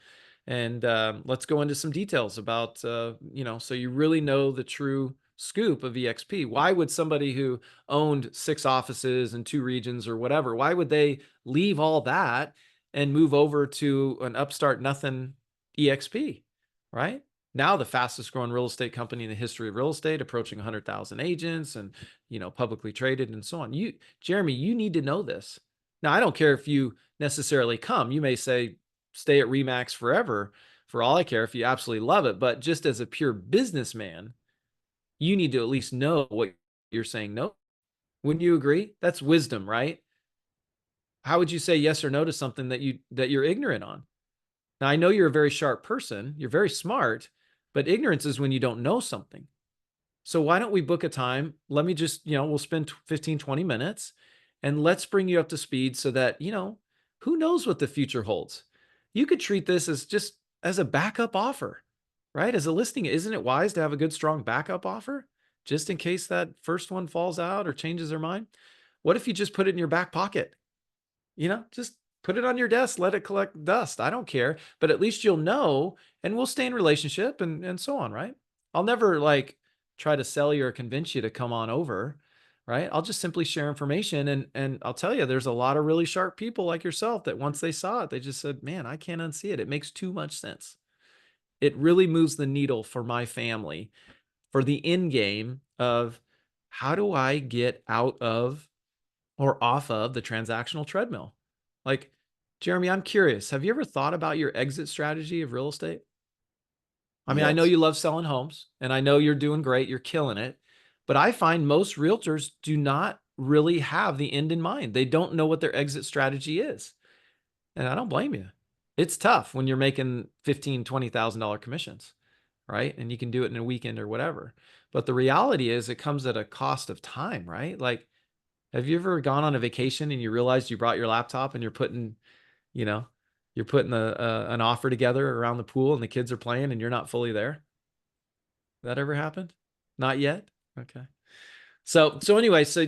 And let's go into some details about, so you really know the true scoop of EXP. Why would somebody who owned 6 offices in 2 regions or whatever, why would they leave all that and move over to an upstart nothing EXP, right? Now the fastest growing real estate company in the history of real estate, approaching 100,000 agents and, publicly traded and so on. Jeremy, you need to know this. Now, I don't care if you necessarily come. You may say, stay at Remax forever. For all I care, if you absolutely love it. But just as a pure businessman, you need to at least know what you're saying no. Wouldn't you agree? That's wisdom, right? How would you say yes or no to something that you're ignorant on? Now, I know you're a very sharp person. You're very smart, but ignorance is when you don't know something. So why don't we book a time? Let me just, we'll spend 15, 20 minutes and let's bring you up to speed so that, who knows what the future holds. You could treat this as just as a backup offer, right? As a listing, isn't it wise to have a good, strong backup offer just in case that first one falls out or changes their mind? What if you just put it in your back pocket? Just put it on your desk, let it collect dust. I don't care, but at least you'll know and we'll stay in relationship and so on, right? I'll never try to sell you or convince you to come on over, right? I'll just simply share information and I'll tell you, there's a lot of really sharp people like yourself that once they saw it, they just said, man, I can't unsee it. It makes too much sense. It really moves the needle for my family for the end game of how do I get out of or off of the transactional treadmill? Like, Jeremy, I'm curious. Have you ever thought about your exit strategy of real estate? I mean, I know Yes. you love selling homes and I know you're doing great. You're killing it. But I find most realtors do not really have the end in mind. They don't know what their exit strategy is. And I don't blame you. It's tough when you're making $15,000, $20,000 commissions, right? And you can do it in a weekend or whatever. But the reality is it comes at a cost of time, right? Like, have you ever gone on a vacation and you realized you brought your laptop and you're putting, you know, you're putting an offer together around the pool and the kids are playing and you're not fully there? That ever happened? Not yet? Okay. So anyway, so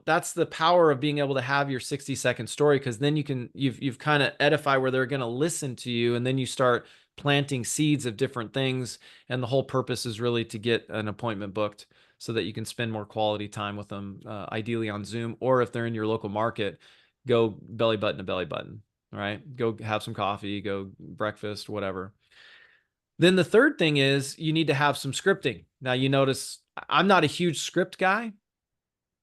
that's the power of being able to have your 60-second story, because then you've kind of edify where they're going to listen to you, and then you start planting seeds of different things, and the whole purpose is really to get an appointment booked so that you can spend more quality time with them, ideally on Zoom, or if they're in your local market, go belly button to belly button, right? Go have some coffee, go breakfast, whatever. Then the third thing is you need to have some scripting. Now you notice I'm not a huge script guy,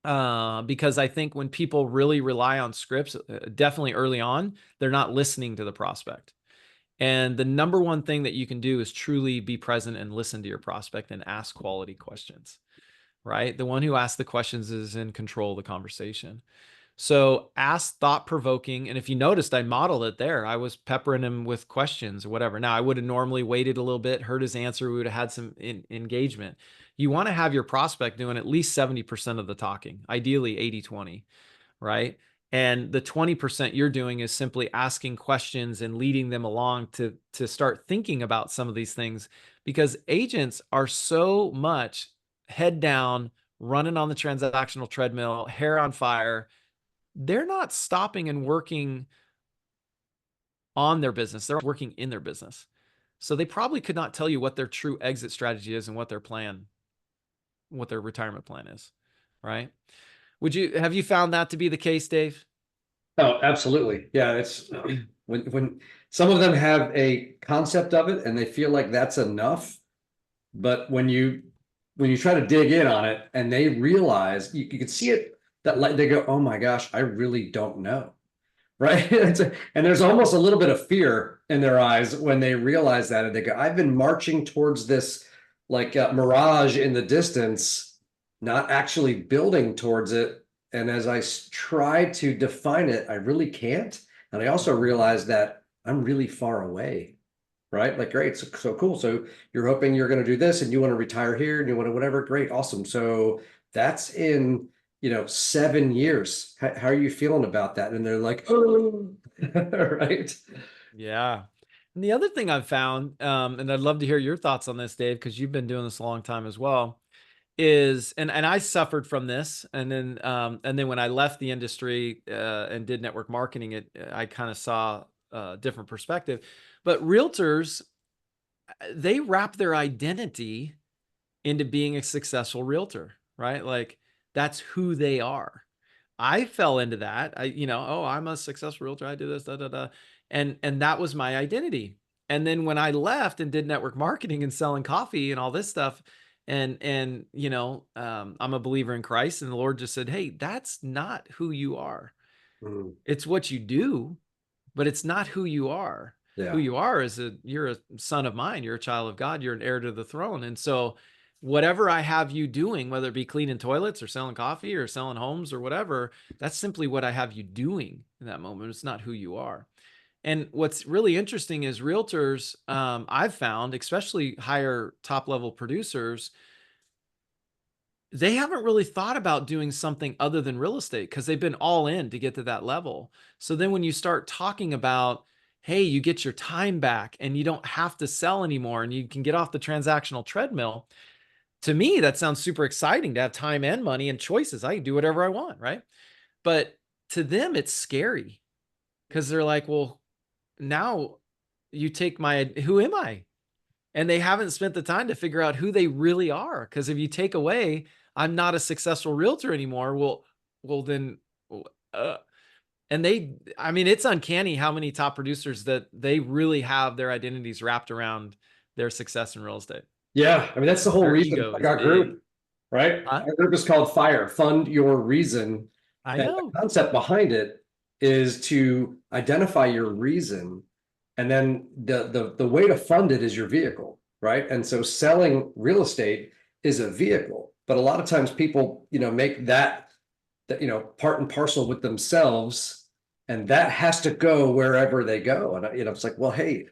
because I think when people really rely on scripts, definitely early on, they're not listening to the prospect. And the number one thing that you can do is truly be present and listen to your prospect and ask quality questions, right? The one who asks the questions is in control of the conversation. So ask thought-provoking. And if you noticed, I modeled it there. I was peppering him with questions or whatever. Now, I would have normally waited a little bit, heard his answer. We would have had some engagement. You want to have your prospect doing at least 70% of the talking, ideally 80-20, right? And the 20% you're doing is simply asking questions and leading them along to start thinking about some of these things, because agents are so much head down, running on the transactional treadmill, hair on fire. They're not stopping and working on their business. They're working in their business. So they probably could not tell you what their true exit strategy is and what their retirement plan is, right? Have you found that to be the case, Dave? Oh, absolutely. Yeah, it's when some of them have a concept of it and they feel like that's enough, but when you try to dig in on it and they realize you can see it, that like they go, oh my gosh, I really don't know. Right. And there's almost a little bit of fear in their eyes when they realize that, and they go, I've been marching towards this like mirage in the distance, not actually building towards it. And as I try to define it, I really can't. And I also realize that I'm really far away. Right. Like, great. So cool. So you're hoping you're going to do this and you want to retire here and you want to whatever. Great. Awesome. So that's in 7 years. How are you feeling about that? And they're like, oh, right. Yeah. And the other thing I've found, and I'd love to hear your thoughts on this, Dave, because you've been doing this a long time as well, is, and I suffered from this. And then when I left the industry and did network marketing, I kind of saw a different perspective. But realtors, they wrap their identity into being a successful realtor, right? Like that's who they are. I fell into that. Oh, I'm a successful realtor. I do this, da, da, da. And that was my identity. And then when I left and did network marketing and selling coffee and all this stuff, I'm a believer in Christ, and the Lord just said, hey, that's not who you are. Mhm. It's what you do, but it's not who you are. Who Yeah. you are is you're a son of mine. You're a child of God. You're an heir to the throne. And so whatever I have you doing, whether it be cleaning toilets or selling coffee or selling homes or whatever, that's simply what I have you doing in that moment. It's not who you are. And what's really interesting is realtors, I've found, especially higher top level producers, they haven't really thought about doing something other than real estate because they've been all in to get to that level. So then when you start talking about, hey, you get your time back and you don't have to sell anymore and you can get off the transactional treadmill, to me, that sounds super exciting to have time and money and choices. I can do whatever I want, right? But to them, it's scary because they're like, well, now you take who am I? And they haven't spent the time to figure out who they really are. Because if you take away, I'm not a successful realtor anymore. Well, then, uh, and I mean, it's uncanny how many top producers that they really have their identities wrapped around their success in real estate. Yeah. I mean, that's the whole Their reason, ego like is our big. group, right? Huh? Our group is called FYR, Fund Your Reason. I And the know. concept behind it is to identify your reason. And then the way to fund it is your vehicle, right? And so selling real estate is a vehicle, but a lot of times people, make that, part and parcel with themselves, and that has to go wherever they go. And, it's like, well, hey,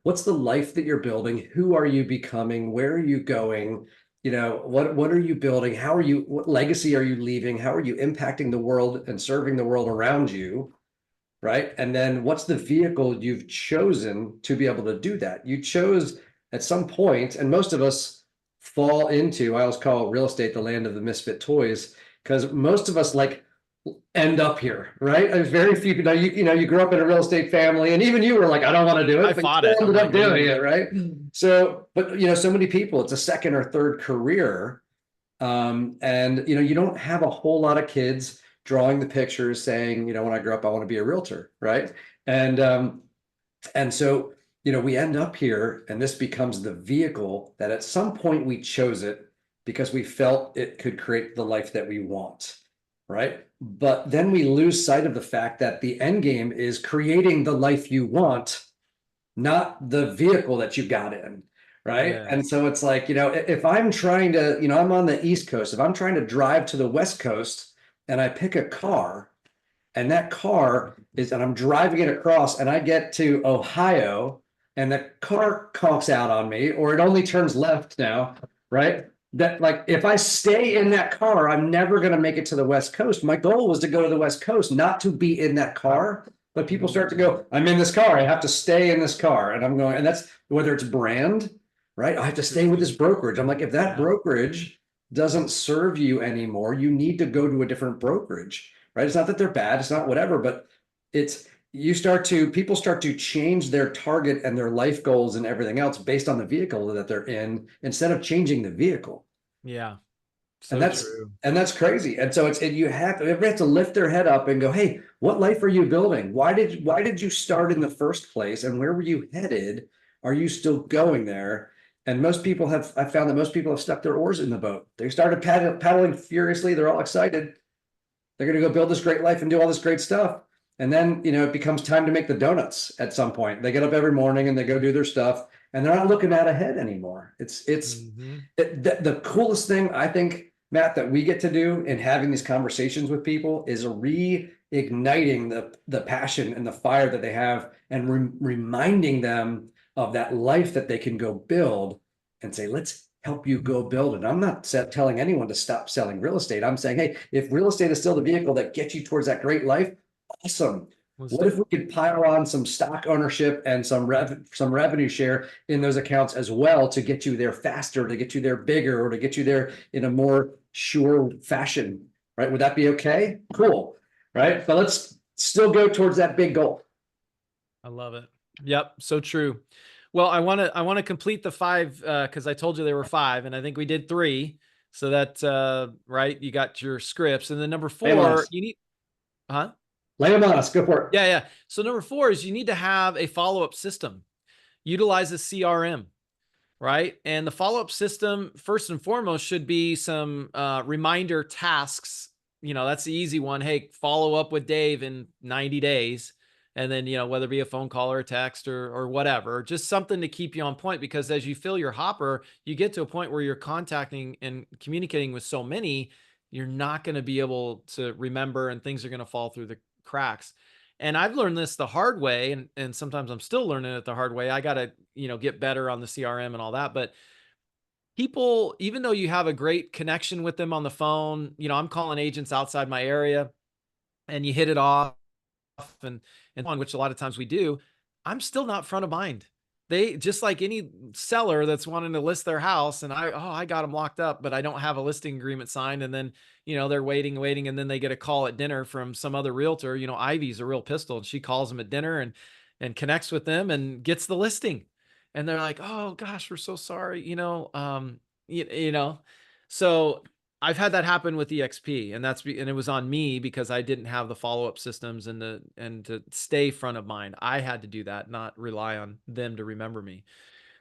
what's the life that you're building? Who are you becoming? Where are you going? What are you building? What legacy are you leaving? How are you impacting the world and serving the world around you? Right. And then what's the vehicle you've chosen to be able to do that? You chose at some point, and most of us fall into, I always call real estate the land of the misfit toys, because most of us end up here, right? There's very few people. You grew up in a real estate family, and even you were like, I don't want to do it, I but fought you it. ended I'm up like, doing it, right? So, but so many people, it's a second or third career. And you don't have a whole lot of kids drawing the pictures saying, when I grow up, I want to be a realtor, right? And so, we end up here, and this becomes the vehicle that at some point we chose it because we felt it could create the life that we want, right? But then we lose sight of the fact that the end game is creating the life you want, not the vehicle that you got in. Right. yes. And so it's like, if I'm trying to, I'm on the East Coast, if I'm trying to drive to the West Coast and I pick a car, and that car and I'm driving it across, and I get to Ohio and the car conks out on me, or it only turns left now, right? That, like, if I stay in that car, I'm never going to make it to the West Coast. My goal was to go to the West Coast, not to be in that car. But people start to go, I'm in this car, I have to stay in this car. And I'm going, and that's whether it's brand, right? I have to stay with this brokerage. I'm like, if that brokerage doesn't serve you anymore, you need to go to a different brokerage, right? It's not that they're bad, it's not whatever, but people start to change their target and their life goals and everything else based on the vehicle that they're in, instead of changing the vehicle. Yeah. So And that's true. and that's crazy. And so everybody has to lift their head up and go, hey, what life are you building? Why did you start in the first place? And where were you headed? Are you still going there? And I found that most people have stuck their oars in the boat. They started paddling furiously. They're all excited. They're going to go build this great life and do all this great stuff. And then, it becomes time to make the donuts at some point. They get up every morning and they go do their stuff, and they're not looking out ahead anymore. The coolest thing, I think, Matt, that we get to do in having these conversations with people is reigniting the passion and the fire that they have, and reminding them of that life that they can go build, and say, let's help you go build it. I'm not telling anyone to stop selling real estate. I'm saying, hey, if real estate is still the vehicle that gets you towards that great life, awesome. What if we could pile on some stock ownership and some revenue share in those accounts as well, to get you there faster, to get you there bigger, or to get you there in a more sure fashion, right? Would that be okay? Cool, right? But let's still go towards that big goal. I love it. Yep. So true. Well, I want to complete the 5, cause I told you there were 5, and I think we did 3. So that, right. You got your scripts, and then number 4, you need, huh? Lay them on us. Go for it. Yeah. Yeah. So number 4 is you need to have a follow-up system. Utilize a CRM, right? And the follow-up system, first and foremost, should be some reminder tasks. That's the easy one. Hey, follow up with Dave in 90 days. And then, whether it be a phone call or a text or whatever, just something to keep you on point, because as you fill your hopper, you get to a point where you're contacting and communicating with so many, you're not going to be able to remember, and things are going to fall through the cracks. And I've learned this the hard way, and sometimes I'm still learning it the hard way. I got to, get better on the CRM and all that. But people, even though you have a great connection with them on the phone, I'm calling agents outside my area, and you hit it off, and on, which a lot of times we do, I'm still not front of mind. They, just like any seller that's wanting to list their house, and I got them locked up, but I don't have a listing agreement signed. And then, they're waiting. And then they get a call at dinner from some other realtor. Ivy's a real pistol, and she calls them at dinner and connects with them and gets the listing. And they're like, oh gosh, we're so sorry. So I've had that happen with EXP, and it was on me, because I didn't have the follow-up systems and to stay front of mind. I had to do that, not rely on them to remember me.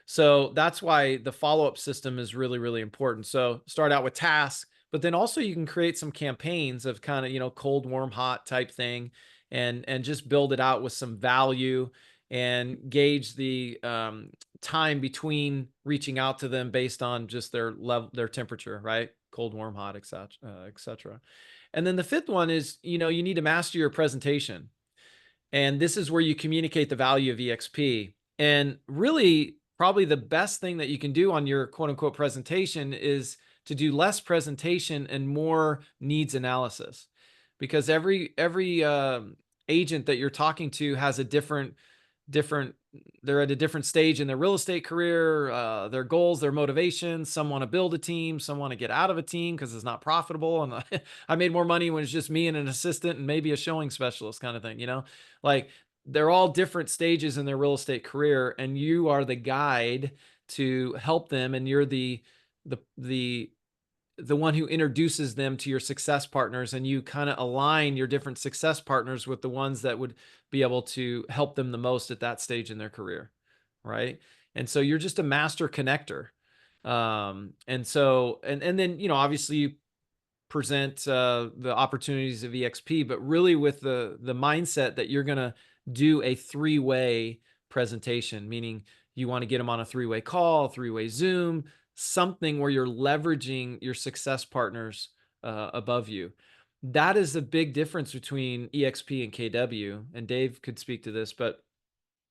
So that's why the follow-up system is really, really important. So start out with tasks, but then also you can create some campaigns of kind of, cold, warm, hot type thing, and just build it out with some value and gauge the time between reaching out to them based on just their level, their temperature, right? Cold, warm, hot, etc., etc. And then the fifth one is, you need to master your presentation. And this is where you communicate the value of EXP. And really, probably the best thing that you can do on your quote unquote presentation is to do less presentation and more needs analysis, because every agent that you're talking to has a different they're at a different stage in their real estate career, their goals, their motivations. Some want to build a team, some want to get out of a team because it's not profitable, and I made more money when it's just me and an assistant and maybe a showing specialist kind of thing, like they're all different stages in their real estate career, and you are the guide to help them, and you're the one who introduces them to your success partners, and you kind of align your different success partners with the ones that would be able to help them the most at that stage in their career, right? And so you're just a master connector. And then, obviously you present the opportunities of EXP, but really with the mindset that you're going to do a three-way presentation, meaning you want to get them on a three-way call, three-way Zoom, something where you're leveraging your success partners above you. That is the big difference between EXP and KW. And Dave could speak to this, but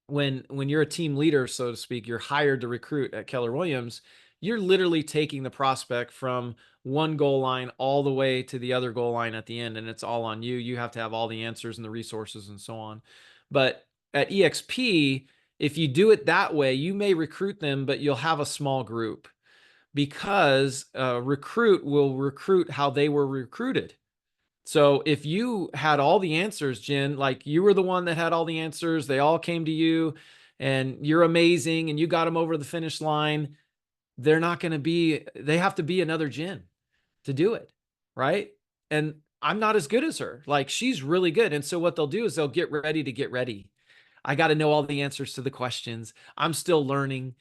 when you're a team leader, so to speak, you're hired to recruit at Keller Williams, you're literally taking the prospect from one goal line all the way to the other goal line at the end, and it's all on you. You have to have all the answers and the resources and so on. But at EXP, if you do it that way, you may recruit them, but you'll have a small group, because recruit will recruit how they were recruited. So if you had all the answers, Jen, like you were the one that had all the answers, they all came to you and you're amazing and you got them over the finish line, they're not going to be, they have to be another Jen to do it. Right. And I'm not as good as her. Like, she's really good. And so what they'll do is they'll get ready to get ready. I got to know all the answers to the questions. I'm still learning.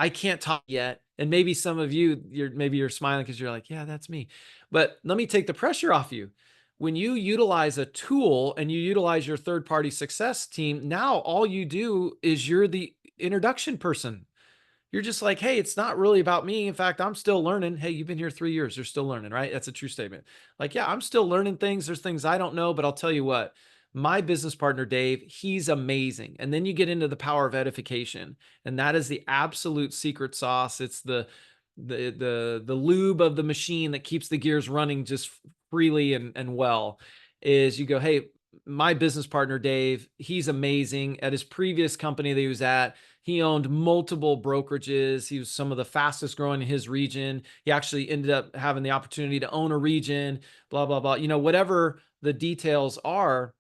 I can't talk yet. And maybe some of you, you're smiling because you're like, yeah, that's me. But let me take the pressure off you. When you utilize a tool and you utilize your third-party success team, now all you do is you're the introduction person. You're just like, hey, it's not really about me. In fact, I'm still learning. Hey, you've been here 3 years. You're still learning, right? That's a true statement. Like, yeah, I'm still learning things. There's things I don't know, but I'll tell you what, my business partner, Dave, he's amazing. And then you get into the power of edification. And that is the absolute secret sauce. It's the lube of the machine that keeps the gears running just freely and well, is you go, hey, my business partner, Dave, he's amazing. At his previous company that he was at, he owned multiple brokerages. He was some of the fastest growing in his region. He actually ended up having the opportunity to own a region, blah, blah, blah, whatever the details are.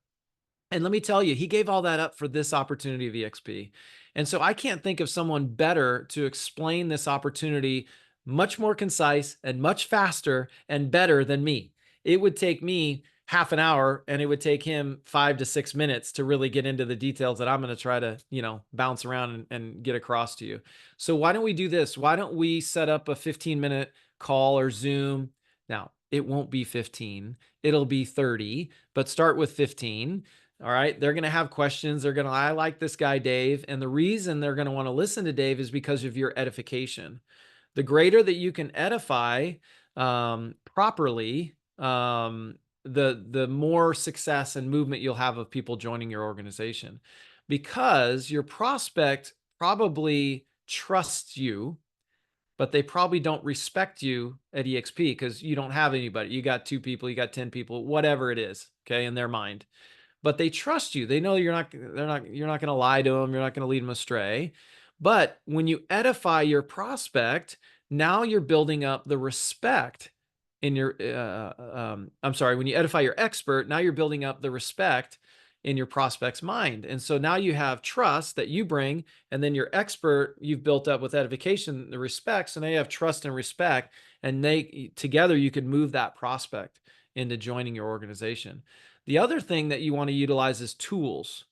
And let me tell you, he gave all that up for this opportunity of EXP. And so I can't think of someone better to explain this opportunity much more concise and much faster and better than me. It would take me half an hour and it would take him 5 to 6 minutes to really get into the details that I'm going to try to, bounce around and get across to you. So why don't we do this? Why don't we set up a 15-minute call or Zoom? Now, it won't be 15, it'll be 30, but start with 15. All right. They're going to have questions. They're going to, I like this guy, Dave. And the reason they're going to want to listen to Dave is because of your edification. The greater that you can edify properly, the more success and movement you'll have of people joining your organization, because your prospect probably trusts you, but they probably don't respect you at EXP because you don't have anybody. You got 2 people, you got 10 people, whatever it is, okay, in their mind. But they trust you. They know you're not going to lie to them. You're not going to lead them astray. But when you edify your prospect, now you're building up the respect in your, when you edify your expert, now you're building up the respect in your prospect's mind. And so now you have trust that you bring, and then your expert, you've built up with edification, the respect. So now you have trust and respect, and together you can move that prospect into joining your organization. The other thing that you want to utilize is tools.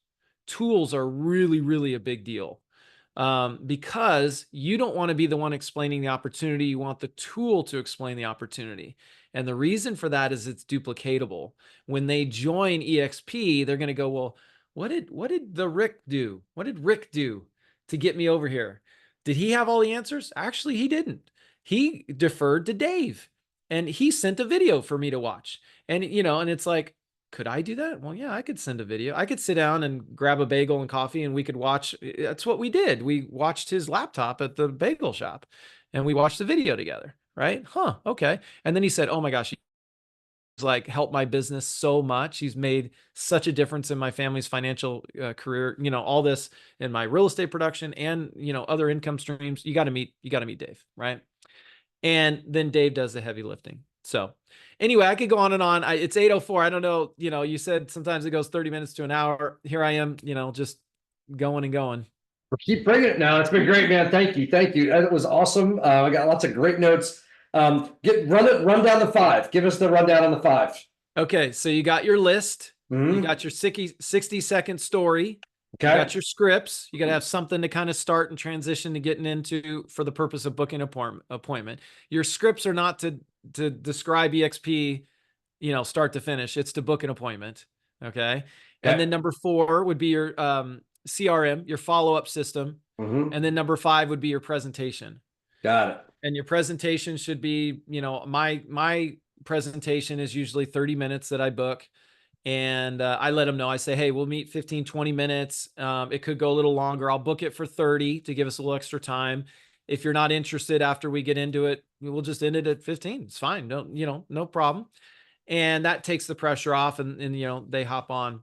Tools are really, really a big deal. because you don't want to be the one explaining the opportunity. You want the tool to explain the opportunity. And the reason for that is it's duplicatable. When they join EXP, they're going to go, well, what did the Rick do? What did Rick do to get me over here? Did he have all the answers? Actually, he didn't. He deferred to Dave and he sent a video for me to watch. And, and it's like, could I do that? Well, yeah, I could send a video. I could sit down and grab a bagel and coffee and we could watch. That's what we did. We watched his laptop at the bagel shop and we watched the video together. Right? Huh. Okay. And then he said, oh my gosh, he's like helped my business so much. He's made such a difference in my family's financial career, all this in my real estate production and, other income streams. You got to meet Dave. Right. And then Dave does the heavy lifting. So anyway, I could go on and on. It's 8:04. I don't know. You said sometimes it goes 30 minutes to an hour. Here I am, just going and going. Keep bringing it now. It's been great, man. Thank you. It was awesome. I got lots of great notes. Run down the 5. Give us the rundown on the 5. Okay. So you got your list. You got your 60-second story. Okay. You got your scripts. You got to have something to kind of start and transition to getting into for the purpose of booking an appointment. Your scripts are not to describe EXP, start to finish. It's to book an appointment. Okay. And then number 4 would be your CRM, your follow-up system. And then number 5 would be your presentation. Got it. And your presentation should be, my presentation is usually 30 minutes that I book. And I let them know, I say, hey, we'll meet 15, 20 minutes. It could go a little longer. I'll book it for 30 to give us a little extra time. If you're not interested after we get into it, we'll just end it at 15. It's fine. No problem. And that takes the pressure off and they hop on.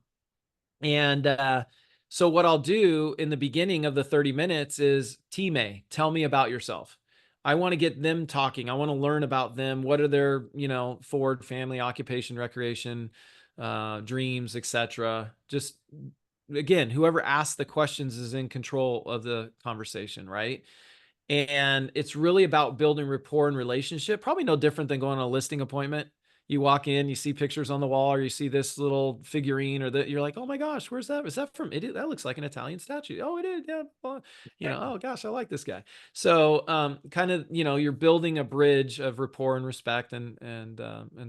And so what I'll do in the beginning of the 30 minutes is tell me about yourself. I want to get them talking. I want to learn about them. What are their, forward family, occupation, recreation, dreams, etc. Just again, whoever asks the questions is in control of the conversation, right? And it's really about building rapport and relationship. Probably no different than going on a listing appointment. You walk in, you see pictures on the wall, or you see this little figurine, or you're like, oh my gosh, where's that? Is that from? That looks like an Italian statue. Oh, it is. Yeah. Well, oh gosh, I like this guy. So, kind of, you're building a bridge of rapport and respect and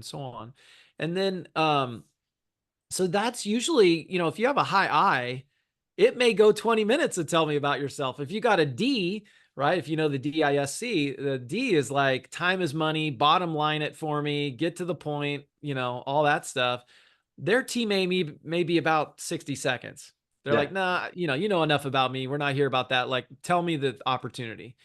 so on. And then, so that's usually, if you have a high I, it may go 20 minutes to tell me about yourself. If you got a D, right? If you know the DISC, the D is like time is money, bottom line it for me, get to the point, all that stuff. Their T may be about 60 seconds. They're like, nah, you know enough about me. We're not here about that. Like, tell me the opportunity.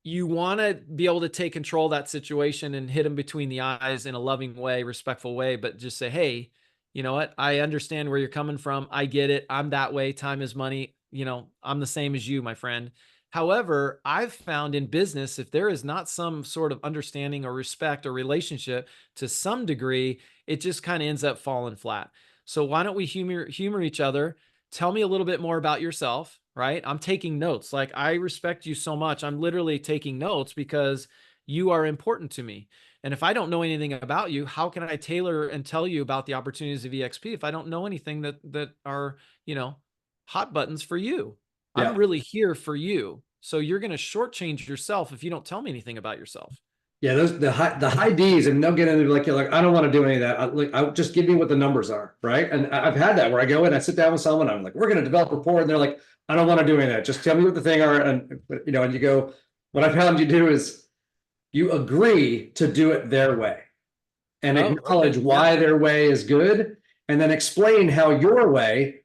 You want to be able to take control of that situation and hit them between the eyes in a loving way, respectful way, but just say, hey, you know what? I understand where you're coming from. I get it. I'm that way. Time is money. I'm the same as you, my friend. However, I've found in business, if there is not some sort of understanding or respect or relationship to some degree, it just kind of ends up falling flat. So why don't we humor each other? Tell me a little bit more about yourself, right? I'm taking notes. Like, I respect you so much. I'm literally taking notes because you are important to me. And if I don't know anything about you, how can I tailor and tell you about the opportunities of EXP if I don't know anything that are, hot buttons for you? Yeah. I'm really here for you. So you're going to shortchange yourself if you don't tell me anything about yourself. Yeah, the high D's, and they'll get into like, you're like, I don't want to do any of that. I'll just give me what the numbers are, right? And I've had that where I go in, I sit down with someone, I'm like, we're going to develop rapport, and they're like, I don't want to do any of that. Just tell me what the thing are, and and you go. What I found you do is you agree to do it their way, and acknowledge why their way is good, and then explain how your way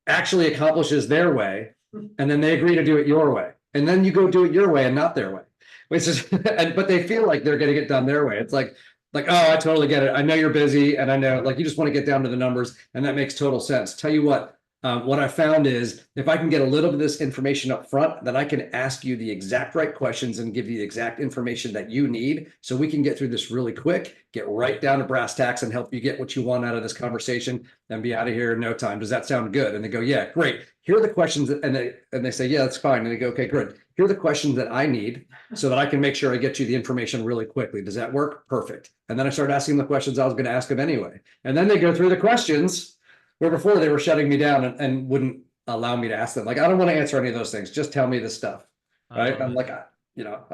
actually accomplishes their way, and then they agree to do it your way, and then you go do it your way and not their way, which is but they feel like they're going to get done their way. It's like oh, I totally get it. I know you're busy, and I know, like, you just want to get down to the numbers, and that makes total sense. Tell you what I found is, if I can get a little bit of this information up front, then I can ask you the exact right questions and give you the exact information that you need, so we can get through this really quick, get right down to brass tacks, and help you get what you want out of this conversation and be out of here in no time. Does that sound good? And they go, yeah, great. Here are the questions, and they say, yeah, that's fine. And they go, okay, good. Here are the questions that I need so that I can make sure I get you the information really quickly. Does that work? Perfect. And then I start asking the questions I was going to ask them anyway. And then they go through the questions where before they were shutting me down and wouldn't allow me to ask them. Like, I don't want to answer any of those things. Just tell me the stuff. I Right. love I'm it. like, I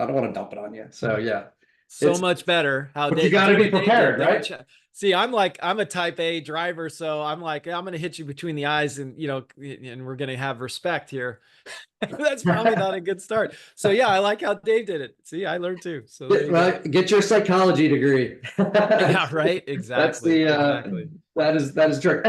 don't want to dump it on you. So yeah, So it's, much better how but you Dave got do to be what Dave did. prepared, Don't right? see, I'm a type A driver, so I'm like, I'm going to hit you between the eyes and, and we're going to have respect here. That's probably not a good start. So yeah, I like how Dave did it. See, I learned too. So there you go. Well, get your psychology degree. Yeah, right. That's Exactly. the Exactly. that is true.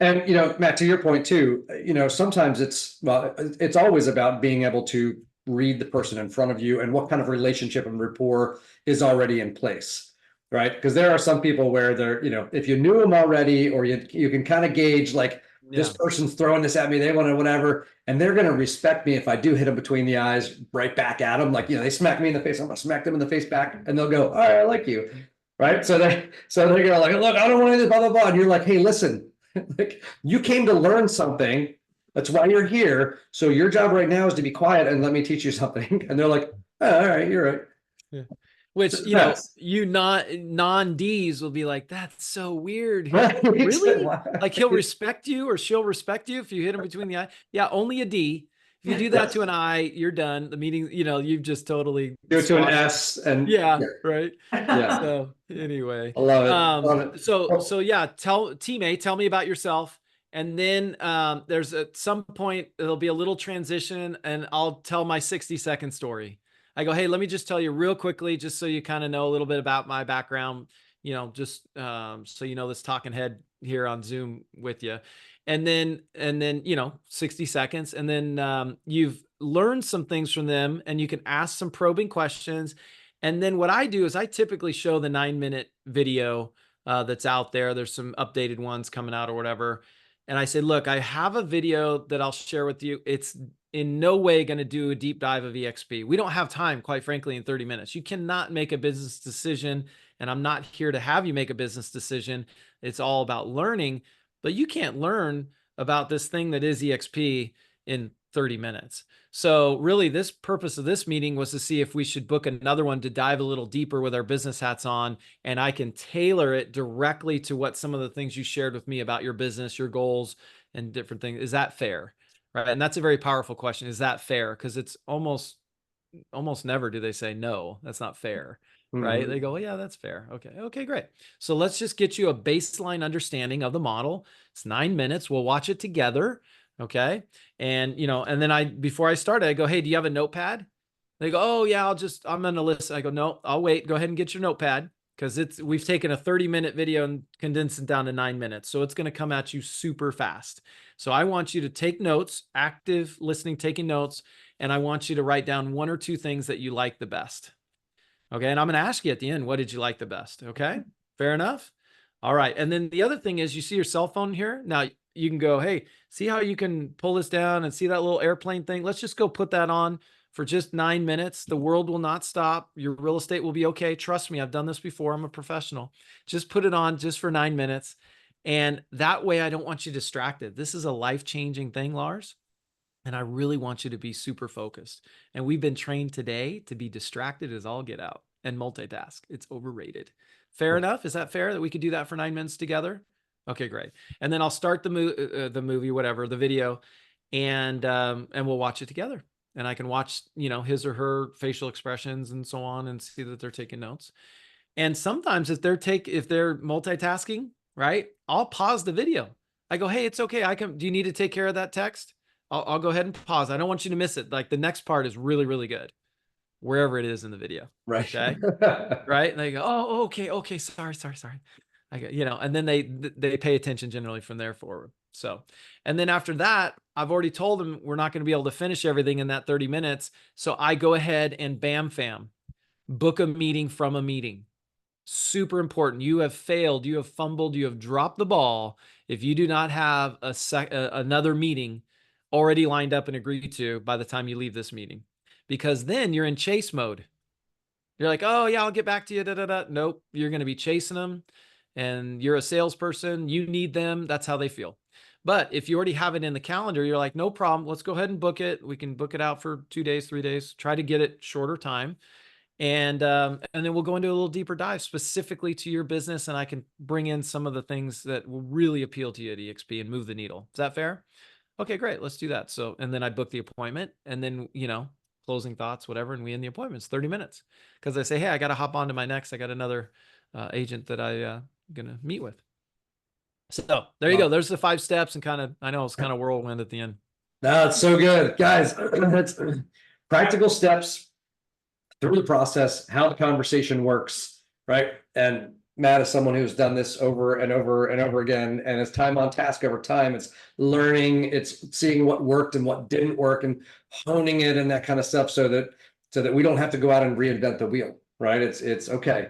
And Matt, to your point too, sometimes it's always about being able to read the person in front of you and what kind of relationship and rapport is already in place. Right. Because there are some people where they're, if you knew them already, or you can kind of gauge like this Yeah. person's throwing this at me, they want to whatever, and they're going to respect me if I do hit them between the eyes, right back at them. Like, they smack me in the face, I'm going to smack them in the face back, and they'll go, all right, I like you. Right. So they go like, look, I don't want anything, blah, blah, blah. And you're like, hey, listen, like, you came to learn something. That's why you're here. So your job right now is to be quiet and let me teach you something. And they're like, oh, all right, you're right. Yeah. Which, you non-Ds will be like, that's so weird. Right. Really? Like he'll respect you or she'll respect you if you hit him between the eye. Yeah, only a D. If you do that to an I, you're done. The meeting, you've just totally Do it to an squashed. S and Yeah, right. yeah. So anyway, I love it. Love it. so yeah, tell me about yourself. And then there's at some point there'll be a little transition and I'll tell my 60-second story. I go, hey, let me just tell you real quickly, just so you kind of know a little bit about my background, just so this talking head here on Zoom with you. And then 60 seconds. And then you've learned some things from them and you can ask some probing questions. And then what I do is I typically show the 9-minute video that's out there. There's some updated ones coming out or whatever. And I say, look, I have a video that I'll share with you. It's in no way going to do a deep dive of EXP. We don't have time, quite frankly, in 30 minutes. You cannot make a business decision, and I'm not here to have you make a business decision. It's all about learning, but you can't learn about this thing that is EXP in 30 minutes. So really, this purpose of this meeting was to see if we should book another one to dive a little deeper with our business hats on, and I can tailor it directly to what some of the things you shared with me about your business, your goals, and different things. Is that fair? Right. And that's a very powerful question. Is that fair? Because it's almost never do they say, no, that's not fair. Right. Mhm. They go, well, yeah, that's fair. Okay. Okay, great. So let's just get you a baseline understanding of the model. It's 9 minutes. We'll watch it together. Okay. And, and then before I started, I go, hey, do you have a notepad? They go, oh yeah, I'm going to listen. I go, no, I'll wait. Go ahead and get your notepad. Because we've taken a 30-minute video and condensed it down to 9 minutes. So it's going to come at you super fast. So I want you to take notes, active listening, taking notes, and I want you to write down 1 or 2 things that you like the best. Okay. And I'm going to ask you at the end, what did you like the best? Okay. Fair enough. All right. And then the other thing is, you see your cell phone here. Now you can go, hey, see how you can pull this down and see that little airplane thing? Let's just go put that on for just 9 minutes. The world will not stop. Your real estate will be okay. Trust me, I've done this before. I'm a professional. Just put it on just for 9 minutes. And that way I don't want you distracted. This is a life-changing thing, Lars. And I really want you to be super focused. And we've been trained today to be distracted as all get out and multitask. It's overrated. Fair enough? Is that fair that we could do that for 9 minutes together? Okay, great. And then I'll start the movie, whatever, the video, and we'll watch it together. And I can watch, his or her facial expressions and so on, and see that they're taking notes. And sometimes if they're multitasking, right, I'll pause the video. I go, hey, it's okay. Do you need to take care of that text? I'll go ahead and pause. I don't want you to miss it. Like the next part is really, really good, wherever it is in the video. Right. Okay. Right. And they go, oh, okay. Sorry. I go, and then they pay attention generally from there forward. So, and then after that, I've already told them we're not going to be able to finish everything in that 30 minutes. So I go ahead and bam, fam, book a meeting from a meeting. Super important. You have failed. You have fumbled. You have dropped the ball if you do not have another meeting already lined up and agreed to by the time you leave this meeting, because then you're in chase mode. You're like, oh yeah, I'll get back to you. Nope. You're going to be chasing them, and you're a salesperson. You need them. That's how they feel. But if you already have it in the calendar, you're like, no problem. Let's go ahead and book it. We can book it out for 2 days, 3 days, try to get it shorter time. And then we'll go into a little deeper dive specifically to your business. And I can bring in some of the things that will really appeal to you at EXP and move the needle. Is that fair? Okay, great. Let's do that. So, and then I book the appointment, and then, closing thoughts, whatever. And we end the appointment. It's 30 minutes. Cause I say, hey, I got to hop on to my next. I got another agent that I going to meet with. So there you go. There's the 5 steps, and I know it's kind of whirlwind at the end. That's so good, guys. That's practical steps through the process, how the conversation works, right? And Matt is someone who's done this over and over and over again, and it's time on task over time. It's learning, it's seeing what worked and what didn't work, and honing it and that kind of stuff, so that we don't have to go out and reinvent the wheel, right? It's okay.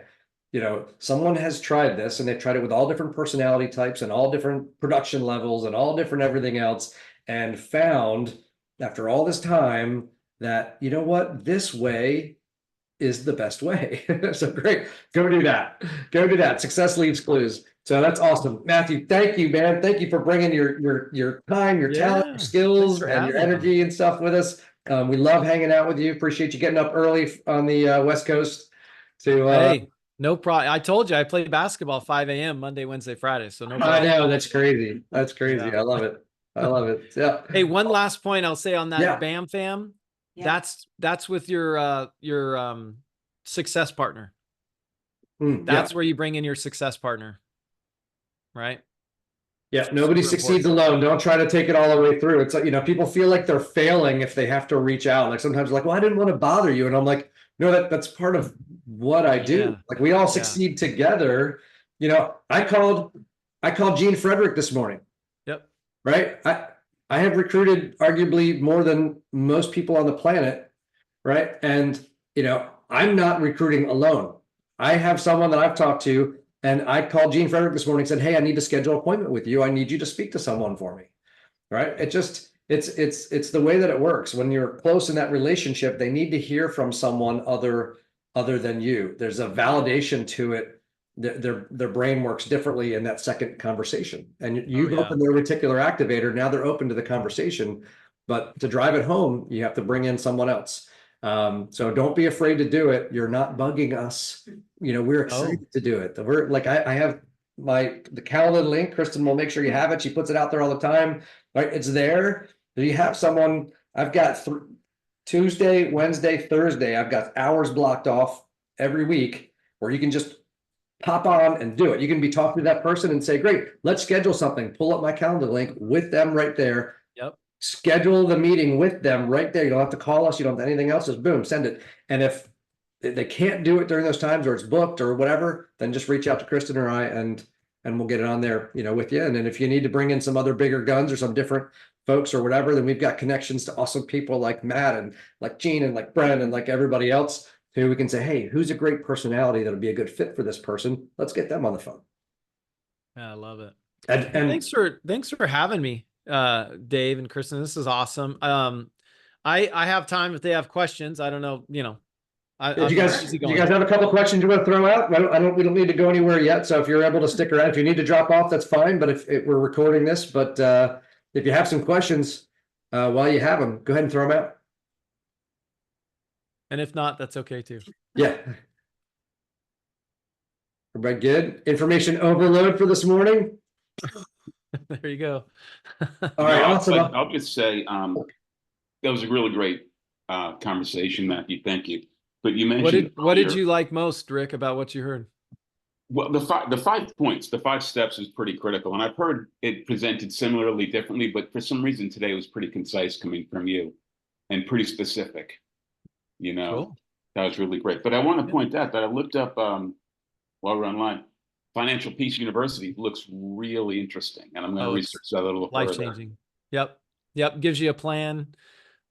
Someone has tried this, and they've tried it with all different personality types and all different production levels and all different everything else, and found after all this time that, you know what, this way is the best way. So great. Go do that. Go do that. Success leaves clues. So that's awesome. Matthew, thank you, man. Thank you for bringing your time, your talent, your skills, and your energy and stuff with us. We love hanging out with you. Appreciate you getting up early on the West Coast to hey, no problem. I told you I play basketball 5 a.m. Monday, Wednesday, Friday. So no problem. I know, that's crazy. That's crazy. Yeah. I love it. I love it. Yeah. Hey, one last point I'll say on that BAM fam. Yeah. That's with your success partner. That's where you bring in your success partner. Right? Yeah, nobody succeeds alone. Don't try to take it all the way through. It's like, people feel like they're failing if they have to reach out. Like sometimes like, well, I didn't want to bother you. And I'm like, no, that's part of what I do. Yeah. Like we all succeed together. I called Gene Frederick this morning. Yep. Right. I have recruited arguably more than most people on the planet. Right. And, I'm not recruiting alone. I have someone that I've talked to, and I called Gene Frederick this morning and said, hey, I need to schedule an appointment with you. I need you to speak to someone for me. Right. It's the way that it works. When you're close in that relationship, they need to hear from someone other than you. There's a validation to it. Their brain works differently in that second conversation. And you've opened their reticular activator. Now they're open to the conversation. But to drive it home, you have to bring in someone else. So don't be afraid to do it. You're not bugging us. We're excited to do it. We're like, I have the calendar link. Kristen will make sure you have it. She puts it out there all the time, right? It's there. You have someone. I've got Tuesday, Wednesday, Thursday. I've got hours blocked off every week where you can just pop on and do it. You can be talking to that person and say, great, let's schedule something. Pull up my calendar link with them right there. Yep. Schedule the meeting with them right there. You don't have to call us. You don't have anything else. Just boom, send it. And if they can't do it during those times, or it's booked or whatever, then just reach out to Kristen or I, and we'll get it on there, with you. And then if you need to bring in some other bigger guns or some different folks or whatever, then we've got connections to awesome people like Matt and like Gene and like Brent and like everybody else who we can say, hey, who's a great personality that'll be a good fit for this person? Let's get them on the phone. Yeah, I love it. And thanks for having me, Dave and Kristen. This is awesome. I have time if they have questions. I don't know, you guys have a couple questions you want to throw out? We don't need to go anywhere yet. So if you're able to stick around, if you need to drop off, that's fine. But if we're recording this, but if you have some questions while you have them, go ahead and throw them out. And if not, that's okay too. Yeah. Everybody good? Information overload for this morning? There you go. All right, awesome. I'll just say that was a really great conversation, Matthew. Thank you. But you mentioned what did you like most, Rick, about what you heard? Well, the 5 points, the 5 steps is pretty critical, and I've heard it presented similarly, differently, but for some reason today it was pretty concise coming from you, and pretty specific. Cool. That was really great. But I want to point out that I looked up while we're online. Financial Peace University looks really interesting, and I'm going to research that a little further. Life-changing. Yep. Gives you a plan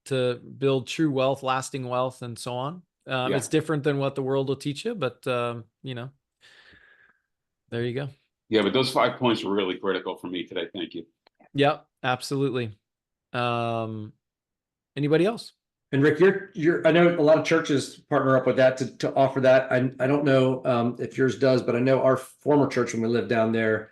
to build true wealth, lasting wealth, and so on. It's different than what the world will teach you, but there you go. Yeah, but those 5 points were really critical for me today. Thank you. Yep, absolutely. Anybody else? And Rick, I know a lot of churches partner up with that to offer that. I don't know if yours does, but I know our former church when we lived down there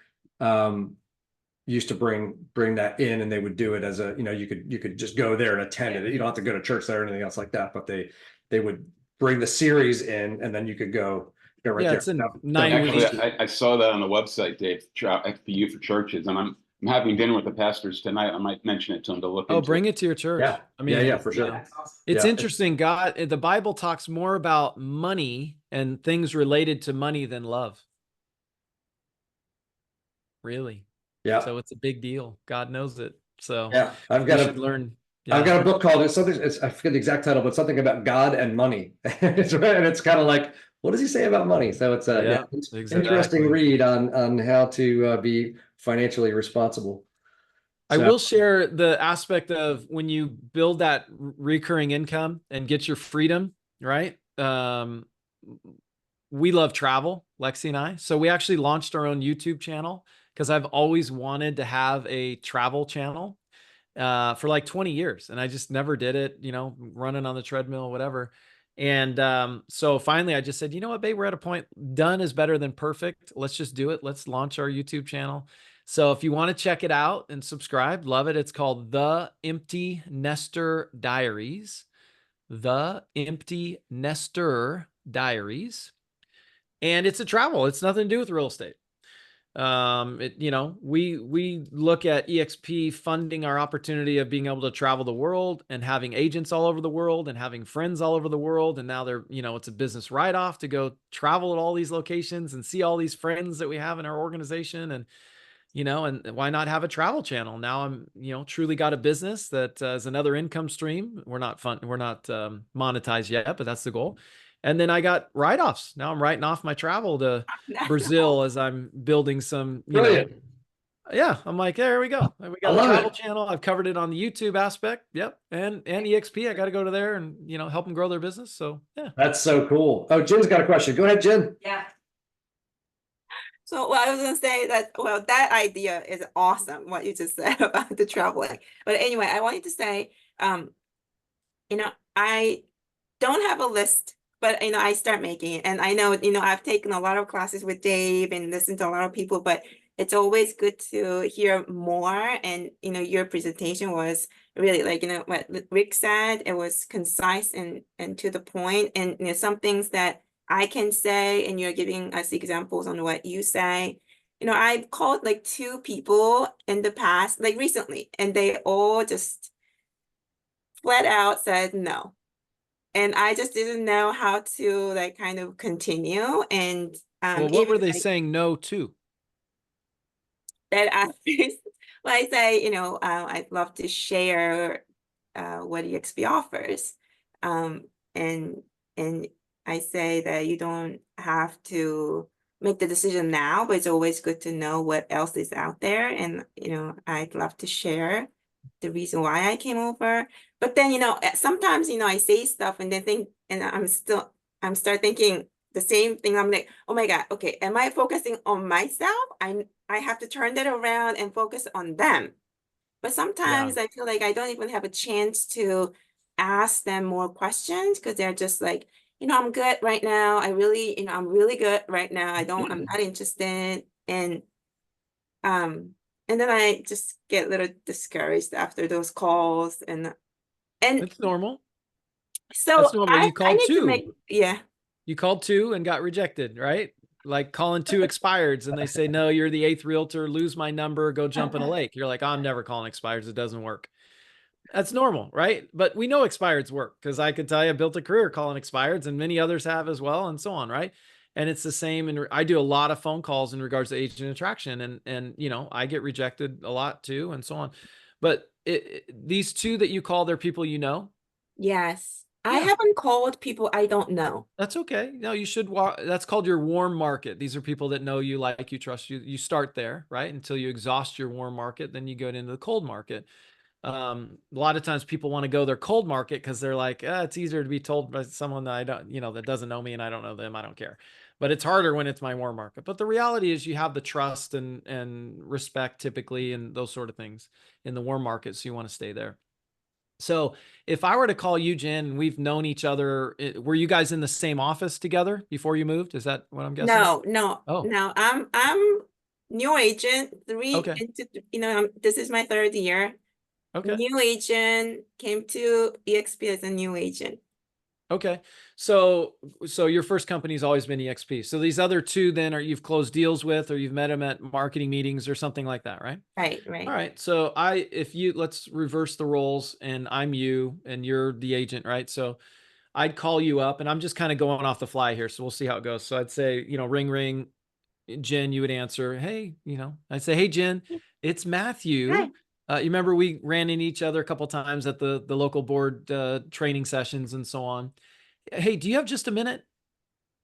used to bring that in, and they would do it as a, you could just go there and attend it. You don't have to go to church there or anything else like that, but they would bring the series in, and then you could go right there. It's a 9 weeks. Actually, I saw that on the website, Dave, FPU for churches, and I'm I'm having dinner with the pastors tonight. I might mention it to them to look Oh, into bring it to your church. Yeah. I mean, Yeah, for sure. That's awesome. it's Yeah. interesting. The Bible talks more about money and things related to money than love. Really. Yeah. So it's a big deal. God knows it. So Yeah. I've we got should a learn. I've Yeah. got a book called I forget the exact title, but something about God and money. It's right, and it's kind of like, what does he say about money? So it's Yeah, it's exactly. interesting read on how to be financially responsible. I So, will share the aspect of when you build that recurring income and get your freedom, right? We love travel, Lexi and I. So we actually launched our own YouTube channel because I've always wanted to have a travel channel for like 20 years. And I just never did it, running on the treadmill, whatever. And so finally I just said, you know what, babe, we're at a point, done is better than perfect. Let's just do it. Let's launch our YouTube channel. So if you want to check it out and subscribe, love it. It's called The Empty Nester Diaries. The Empty Nester Diaries. And it's a travel. It's nothing to do with real estate. We look at EXP funding our opportunity of being able to travel the world and having agents all over the world and having friends all over the world. And now it's a business write-off to go travel at all these locations and see all these friends that we have in our organization. And why not have a travel channel? Now I'm, truly got a business that is another income stream. We're not monetized yet, but that's the goal. And then I got write-offs. Now I'm writing off my travel to Brazil as I'm building some, brilliant. Yeah, I'm like, there we go. We I got a love travel it. channel. I've covered it on the YouTube aspect. Yep. And EXP, I got to go to there and, help them grow their business. So yeah. That's so cool. Oh, Jen's got a question. Go ahead, Jen. Yeah. So I was gonna say that, well, that idea is awesome, what you just said about the traveling. But anyway, I wanted to say, I don't have a list, but I start making it. And I know, I've taken a lot of classes with Dave and listened to a lot of people, but it's always good to hear more. And your presentation was really like, what Rick said, it was concise and to the point. And some things that I can say, and you're giving us examples on what you say. I've called like 2 people in the past, like recently, and they all just flat out said no. And I just didn't know how to like kind of continue. And Well, what were they saying no to? that I, well, I say, I'd love to share what EXP offers. And I say that you don't have to make the decision now, but it's always good to know what else is out there. And, I'd love to share the reason why I came over. But then, sometimes, I say stuff and then think, and I'm start thinking the same thing. I'm like, oh my God, okay, am I focusing on myself? I have to turn that around and focus on them. But sometimes I feel like I don't even have a chance to ask them more questions because they're just like, I'm good right now. I'm really good right now. I'm not interested. And then I just get a little discouraged after those calls and It's normal. so That's normal. You I called need to 2. make, yeah. You called 2 and got rejected, right? Like calling 2 expireds and they say, no, you're the 8th realtor, lose my number, go jump in a lake. You're like, I'm never calling expireds. It doesn't work. That's normal, right? But we know expireds work because I could tell you I built a career calling expireds and many others have as well and so on, right? And it's the same. And I do a lot of phone calls in regards to agent attraction and I get rejected a lot too and so on. But these 2 that you call, they're people you know? Yes. I Yeah. haven't called people I don't know. That's okay. No, you should that's called your warm market. These are people that know you, like you, trust you. You start there, right? Until you exhaust your warm market, then you go into the cold market. A lot of times people want to go their cold market because they're like, it's easier to be told by someone that I don't, that doesn't know me and I don't know them. I don't care. But it's harder when it's my warm market. But the reality is you have the trust and respect typically and those sort of things in the warm market. So you want to stay there. So if I were to call you, Jen, we've known each other, were you guys in the same office together before you moved? Is that what I'm guessing? No. Oh. No, I'm new agent, Okay. this is my 3rd year. Okay. New agent, came to EXP as a new agent. Okay. So your first company's always been EXP. So these other two then you've closed deals with, or you've met them at marketing meetings or something like that, right? Right, All right. right. So let's reverse the roles, and I'm you and you're the agent, right? So I'd call you up, and I'm just kind of going off the fly here. So we'll see how it goes. So I'd say, ring, ring. Jen, you would answer, hey, I'd say, hey, Jen, it's Matthew. Hi. You remember we ran into each other a couple times at the local board training sessions and so on. Hey, do you have just a minute?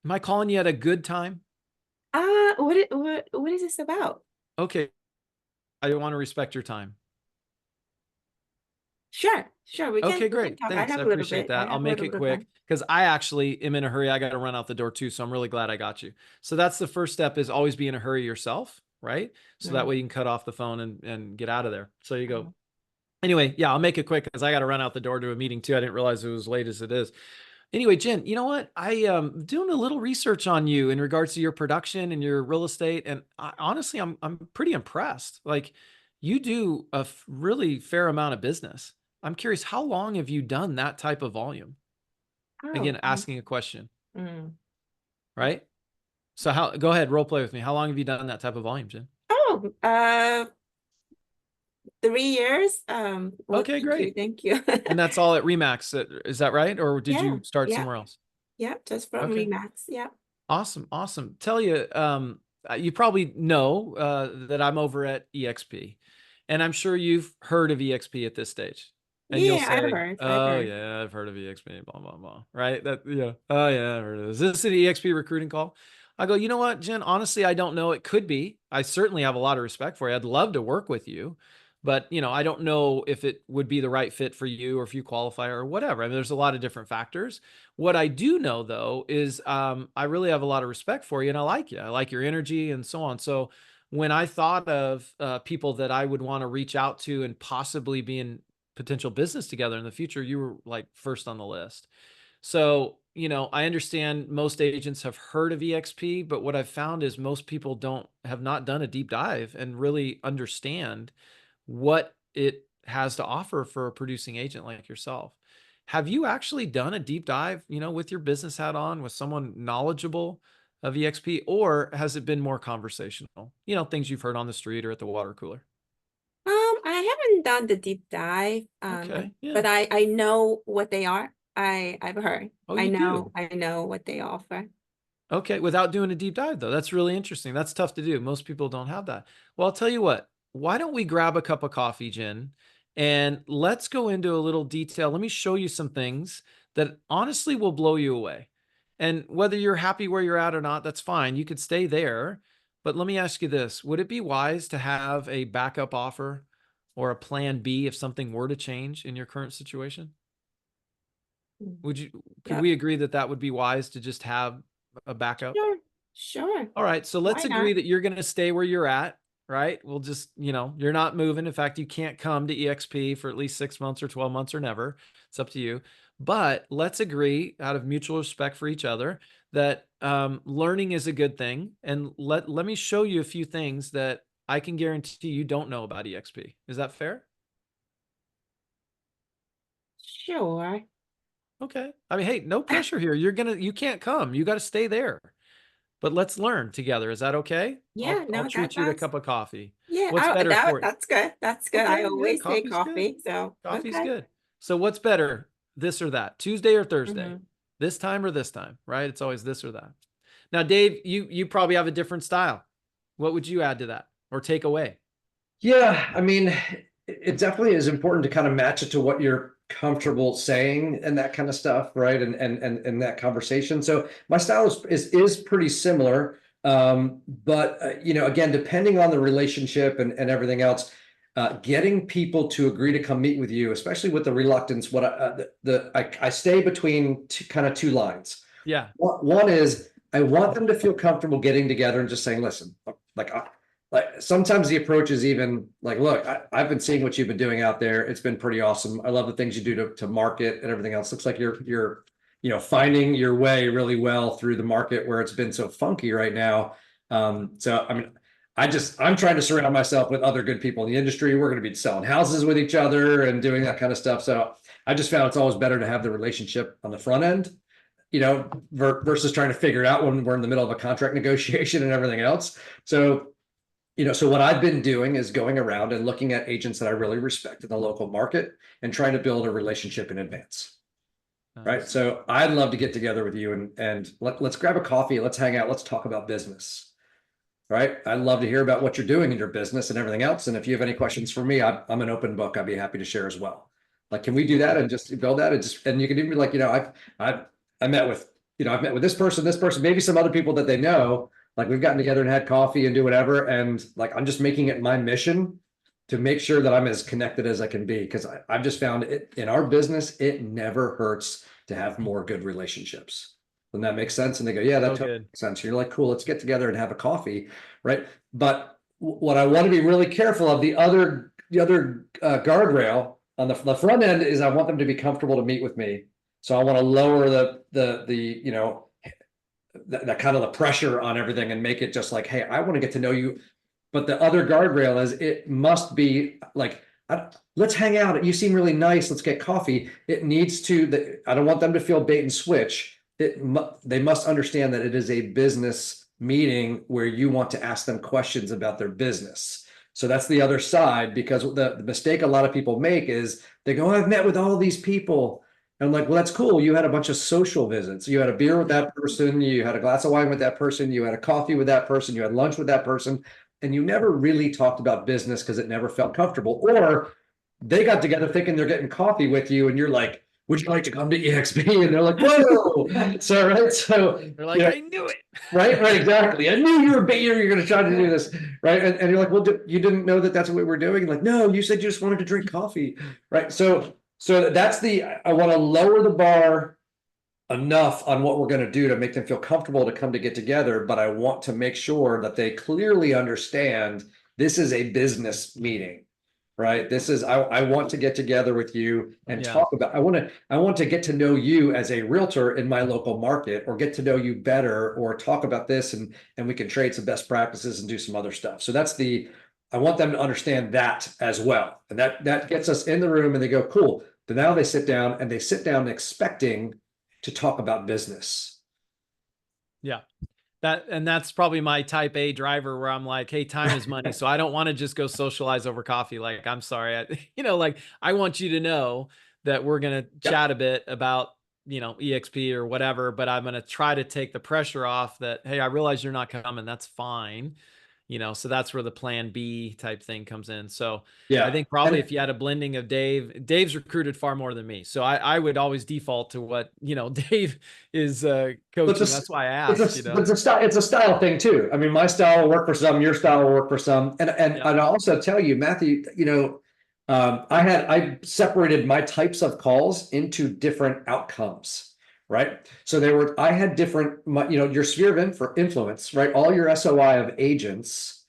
Am I calling you at a good time? What is this about? Okay. I want to respect your time. Sure. We Okay, can great. talk. Thanks. I appreciate that. I'll make it quick because I actually am in a hurry. I got to run out the door too. So I'm really glad I got you. So that's the first step, is always be in a hurry yourself, right? So that way you can cut off the phone and get out of there. So you go. Anyway, yeah, I'll make it quick because I got to run out the door to a meeting too. I didn't realize it was late as it is. Anyway, Jen, you know what? I am doing a little research on you in regards to your production and your real estate, and honestly, I'm pretty impressed. Like, you do a really fair amount of business. I'm curious, how long have you done that type of volume? Again, asking a question, right? So go ahead, role play with me. How long have you done that type of volume, Jen? 3 years. Okay, great. Thank you. And that's all at Remax, is that right? Or did you start somewhere else? Yeah, just from Remax. Yeah. Awesome. Tell you, you probably know that I'm over at EXP, and I'm sure you've heard of EXP at this stage. And you'll say, I've heard. yeah, I've heard of EXP, blah, blah, blah. Right? Oh yeah, I've heard of this. Is this an EXP recruiting call? I go, you know what, Jen, honestly, I don't know. It could be. I certainly have a lot of respect for you. I'd love to work with you, but I don't know if it would be the right fit for you, or if you qualify or whatever. I mean, there's a lot of different factors. What I do know though, is I really have a lot of respect for you, and I like you. I like your energy and so on. So when I thought of people that I would want to reach out to and possibly be in potential business together in the future, you were like first on the list. So, I understand most agents have heard of EXP, but what I've found is most people have not done a deep dive and really understand what it has to offer for a producing agent like yourself. Have you actually done a deep dive, with your business hat on, with someone knowledgeable of EXP, or has it been more conversational? Things you've heard on the street or at the water cooler? I haven't done the deep dive. Okay, yeah. But I know what they are. I've heard. Oh, I you know. do? I know what they offer. Okay, without doing a deep dive though. That's really interesting. That's tough to do. Most people don't have that. Well, I'll tell you what, why don't we grab a cup of coffee, Jen, and let's go into a little detail. Let me show you some things that honestly will blow you away. And whether you're happy where you're at or not, that's fine. You could stay there. But let me ask you this. Would it be wise to have a backup offer or a plan B if something were to change in your current situation? Could we agree that that would be wise to just have a backup? Sure. All right. So let's agree that you're going to stay where you're at, right? We'll just, you're not moving. In fact, you can't come to EXP for at least 6 months or 12 months or never. It's up to you. But let's agree, out of mutual respect for each other, that learning is a good thing. And let me show you a few things that I can guarantee you don't know about EXP. Is that fair? Sure. Okay. I mean, hey, no pressure here. You can't come. You got to stay there. But let's learn together. Is that okay? Yeah, I'll treat you to a cup of coffee. Yeah, What's better for you? that's good. That's good. Okay, I always take coffee's coffee. good. So Coffee's okay. good. So what's better, this or that? Tuesday or Thursday? Mhm. This time or this time, right? It's always this or that. Now, Dave, you probably have a different style. What would you add to that or take away? Yeah, I mean, it definitely is important to kind of match it to what you're comfortable saying and that kind of stuff, right? And that conversation. So my style is pretty similar. But again, depending on the relationship and everything else, getting people to agree to come meet with you, especially with the reluctance, I stay between two lines. Yeah. One is I want them to feel comfortable getting together and just saying, listen, like sometimes the approach is even like, look, I've been seeing what you've been doing out there. It's been pretty awesome. I love the things you do to market and everything else. Looks like you're finding your way really well through the market where it's been so funky right now. So, I mean, I'm trying to surround myself with other good people in the industry. We're going to be selling houses with each other and doing that kind of stuff. So I just found it's always better to have the relationship on the front end. versus trying to figure it out when we're in the middle of a contract negotiation and everything else. So, so what I've been doing is going around and looking at agents that I really respect in the local market and trying to build a relationship in advance. Right. Nice. So I'd love to get together with you and let's grab a coffee. Let's hang out. Let's talk about business. Right. I'd love to hear about what you're doing in your business and everything else. And if you have any questions for me, I'm an open book. I'd be happy to share as well. Like, can we do that and just build that? And you can even be like, I met with, I've met with this person, maybe some other people that they know, like we've gotten together and had coffee and do whatever. And like, I'm just making it my mission to make sure that I'm as connected as I can be. Cause I've just found it in our business, it never hurts to have more good relationships. When that makes sense. And they go, yeah, that totally makes sense. You're like, cool, let's get together and have a coffee. Right. But what I want to be really careful of, the other guardrail on the front end is I want them to be comfortable to meet with me. So I want to lower the kind of the pressure on everything and make it just like, hey, I want to get to know you. But the other guardrail is it must be like, let's hang out. You seem really nice. Let's get coffee. It needs to, I don't want them to feel bait and switch. They must understand that it is a business meeting where you want to ask them questions about their business. So that's the other side, because the mistake a lot of people make is they go, oh, I've met with all these people. And I'm like, well, that's cool. You had a bunch of social visits. You had a beer with that person. You had a glass of wine with that person. You had a coffee with that person. You had lunch with that person. And you never really talked about business because it never felt comfortable. Or they got together thinking they're getting coffee with you. And you're like, would you like to come to EXP? And they're like, whoa. So They're like, I knew it. Right, exactly. I knew you were you're going to try to do this, right? And you're like, well, you didn't know that that's what we're doing. Like, no, you said you just wanted to drink coffee, right? So that's I want to lower the bar enough on what we're going to do to make them feel comfortable to come to get together. But I want to make sure that they clearly understand this is a business meeting. Right. This is, I want to get together with you and talk about, I want to get to know you as a realtor in my local market, or get to know you better, or talk about this and we can trade some best practices and do some other stuff. So that's I want them to understand that as well. And that gets us in the room and they go, cool. But now they sit down expecting to talk about business. Yeah. That's probably my type A driver, where I'm like, hey, time is money. So I don't want to just go socialize over coffee. Like, I'm sorry. Like I want you to know that we're going to chat a bit about, EXP or whatever, but I'm going to try to take the pressure off that, hey, I realize you're not coming. That's fine. So that's where the plan B type thing comes in. So yeah, I think probably if you had a blending of Dave's recruited far more than me. So I would always default to what, Dave is coaching. That's why I asked, But it's a style thing too. I mean, my style will work for some, your style will work for some. And I'd also tell you, Matthew, I separated my types of calls into different outcomes. Right. So I had different, your sphere of influence, right? All your SOI of agents,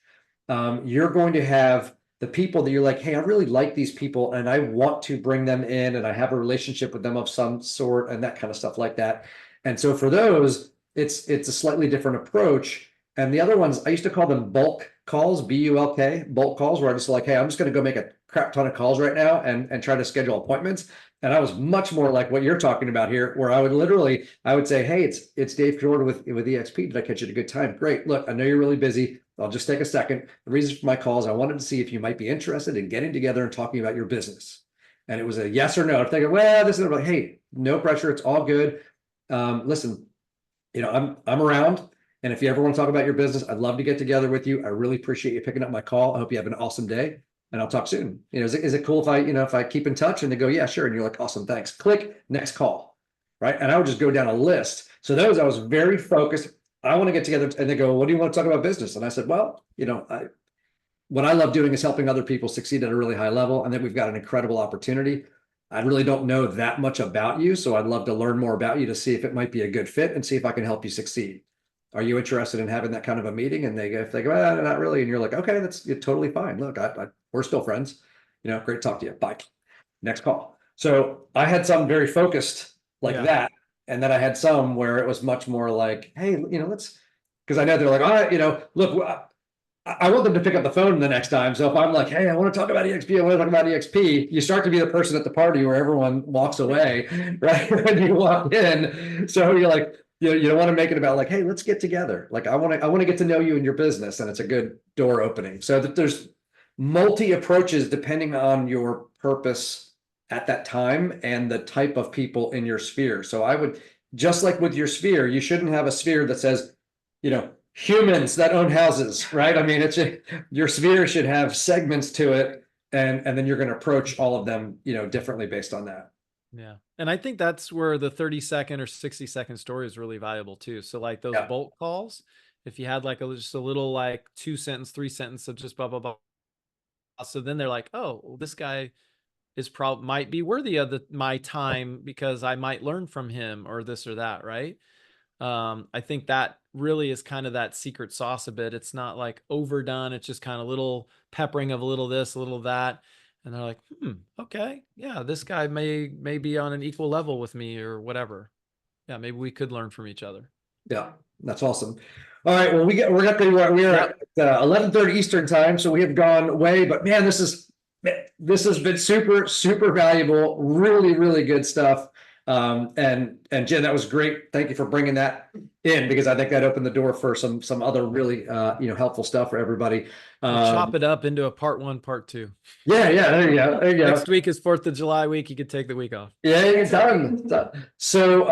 you're going to have the people that you're like, hey, I really like these people and I want to bring them in and I have a relationship with them of some sort and that kind of stuff like that. And so for those, it's a slightly different approach. And the other ones, I used to call them bulk calls, BULK, bulk calls, where I just like, hey, I'm just going to go make a crap ton of calls right now and try to schedule appointments. And I was much more like what you're talking about here, where I would say, hey, it's Dave Conord with EXP. Did I catch you at a good time? Great. Look, I know you're really busy. I'll just take a second. The reason for my call is I wanted to see if you might be interested in getting together and talking about your business. And it was a yes or no. If they go, well, this is like, hey, no pressure. It's all good. Listen, I'm around. And if you ever want to talk about your business, I'd love to get together with you. I really appreciate you picking up my call. I hope you have an awesome day. And I'll talk soon. Is it cool if I keep in touch? And they go, yeah, sure. And you're like, awesome, thanks. Click, next call, right? And I would just go down a list. So I was very focused. I want to get together. And they go, what do you want to talk about business? And I said, well, what I love doing is helping other people succeed at a really high level. And then we've got an incredible opportunity. I really don't know that much about you. So I'd love to learn more about you to see if it might be a good fit and see if I can help you succeed. Are you interested in having that kind of a meeting? And if they go, not really. And you're like, okay, you're totally fine. Look, we're still friends. Great to talk to you. Bye. Next call. So I had some very focused like that. And then I had some where it was much more like, hey, let's, because I know they're like, all right, look, I want them to pick up the phone the next time. So if I'm like, hey, I want to talk about EXP, I want to talk about EXP, you start to be the person at the party where everyone walks away, right? When you walk in. So you're like, you don't want to make it about like, hey, let's get together. Like I want to get to know you and your business, and it's a good door opening. So that there's multi approaches depending on your purpose at that time and the type of people in your sphere. So I would, just like with your sphere, you shouldn't have a sphere that says, humans that own houses, right? I mean, your sphere should have segments to it, and then you're going to approach all of them, differently based on that. Yeah. And I think that's where the 30-second or 60-second story is really valuable too. So like those bulk calls, if you had like just a little like 2-sentence, 3-sentence of just blah, blah, blah. So then they're like, oh, well, this guy is might be worthy of my time because I might learn from him or this or that. Right. I think that really is kind of that secret sauce a bit. It's not like overdone. It's just kind of little peppering of a little this, a little that. And they're like, okay, yeah, this guy may be on an equal level with me or whatever. Yeah, maybe we could learn from each other. Yeah, we're at 11:30 Eastern time, so we have gone way, but man, this has been super, super valuable, really, really good stuff. And Jen, that was great. Thank you for bringing that in, because I think that opened the door for some other really helpful stuff for everybody. We'll chop it up into a part 1, part 2. Yeah, there you go. Next week is 4th of July week. You could take the week off. Yeah, it's done. So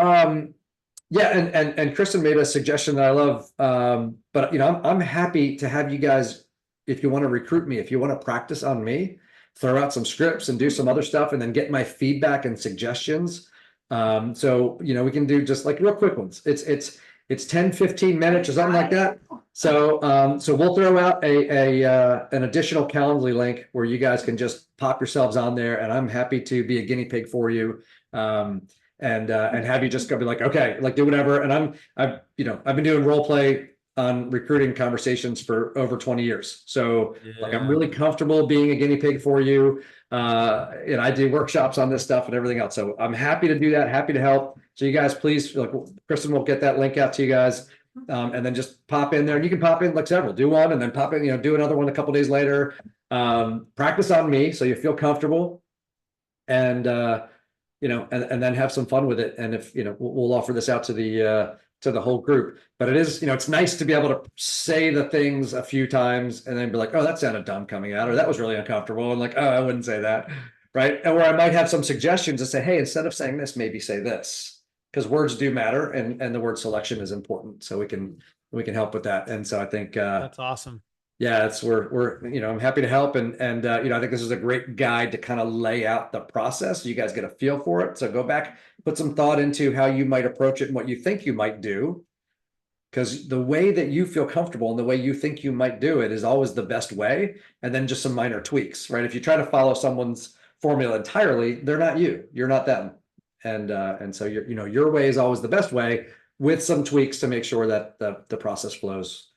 yeah, and Kristen made a suggestion that I love. But I'm happy to have you guys, if you want to recruit me, if you want to practice on me, throw out some scripts and do some other stuff, and then get my feedback and suggestions. So we can do just like real quick ones. It's 10-15 minutes or something like that. So we'll throw out an additional Calendly link where you guys can just pop yourselves on there, and I'm happy to be a guinea pig for you. And have you just go be like, okay, like do whatever. And I've been doing role play on recruiting conversations for over 20 years. So like, I'm really comfortable being a guinea pig for you. And I do workshops on this stuff and everything else. So I'm happy to do that. Happy to help. So you guys, please, like, Kristen will get that link out to you guys. And then just pop in there, and you can pop in like several, do one and then pop in, do another one a couple days later. Practice on me so you feel comfortable, and and then have some fun with it. And if we'll offer this out to the whole group. But it is, it's nice to be able to say the things a few times and then be like, oh, that sounded dumb coming out, or that was really uncomfortable, and like, oh, I wouldn't say that, right? And where I might have some suggestions to say, hey, instead of saying this, maybe say this, because words do matter, and the word selection is important. So we can help with that. And so I think that's awesome. Yeah, we're I'm happy to help, and I think this is a great guide to kind of lay out the process so you guys get a feel for it. So go back, put some thought into how you might approach it and what you think you might do, because the way that you feel comfortable and the way you think you might do it is always the best way, and then just some minor tweaks, right? If you try to follow someone's formula entirely, they're not you, you're not them, and so your way is always the best way, with some tweaks to make sure that the process flows.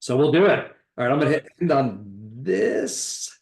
So we'll do it. All right, I'm gonna hit end on this.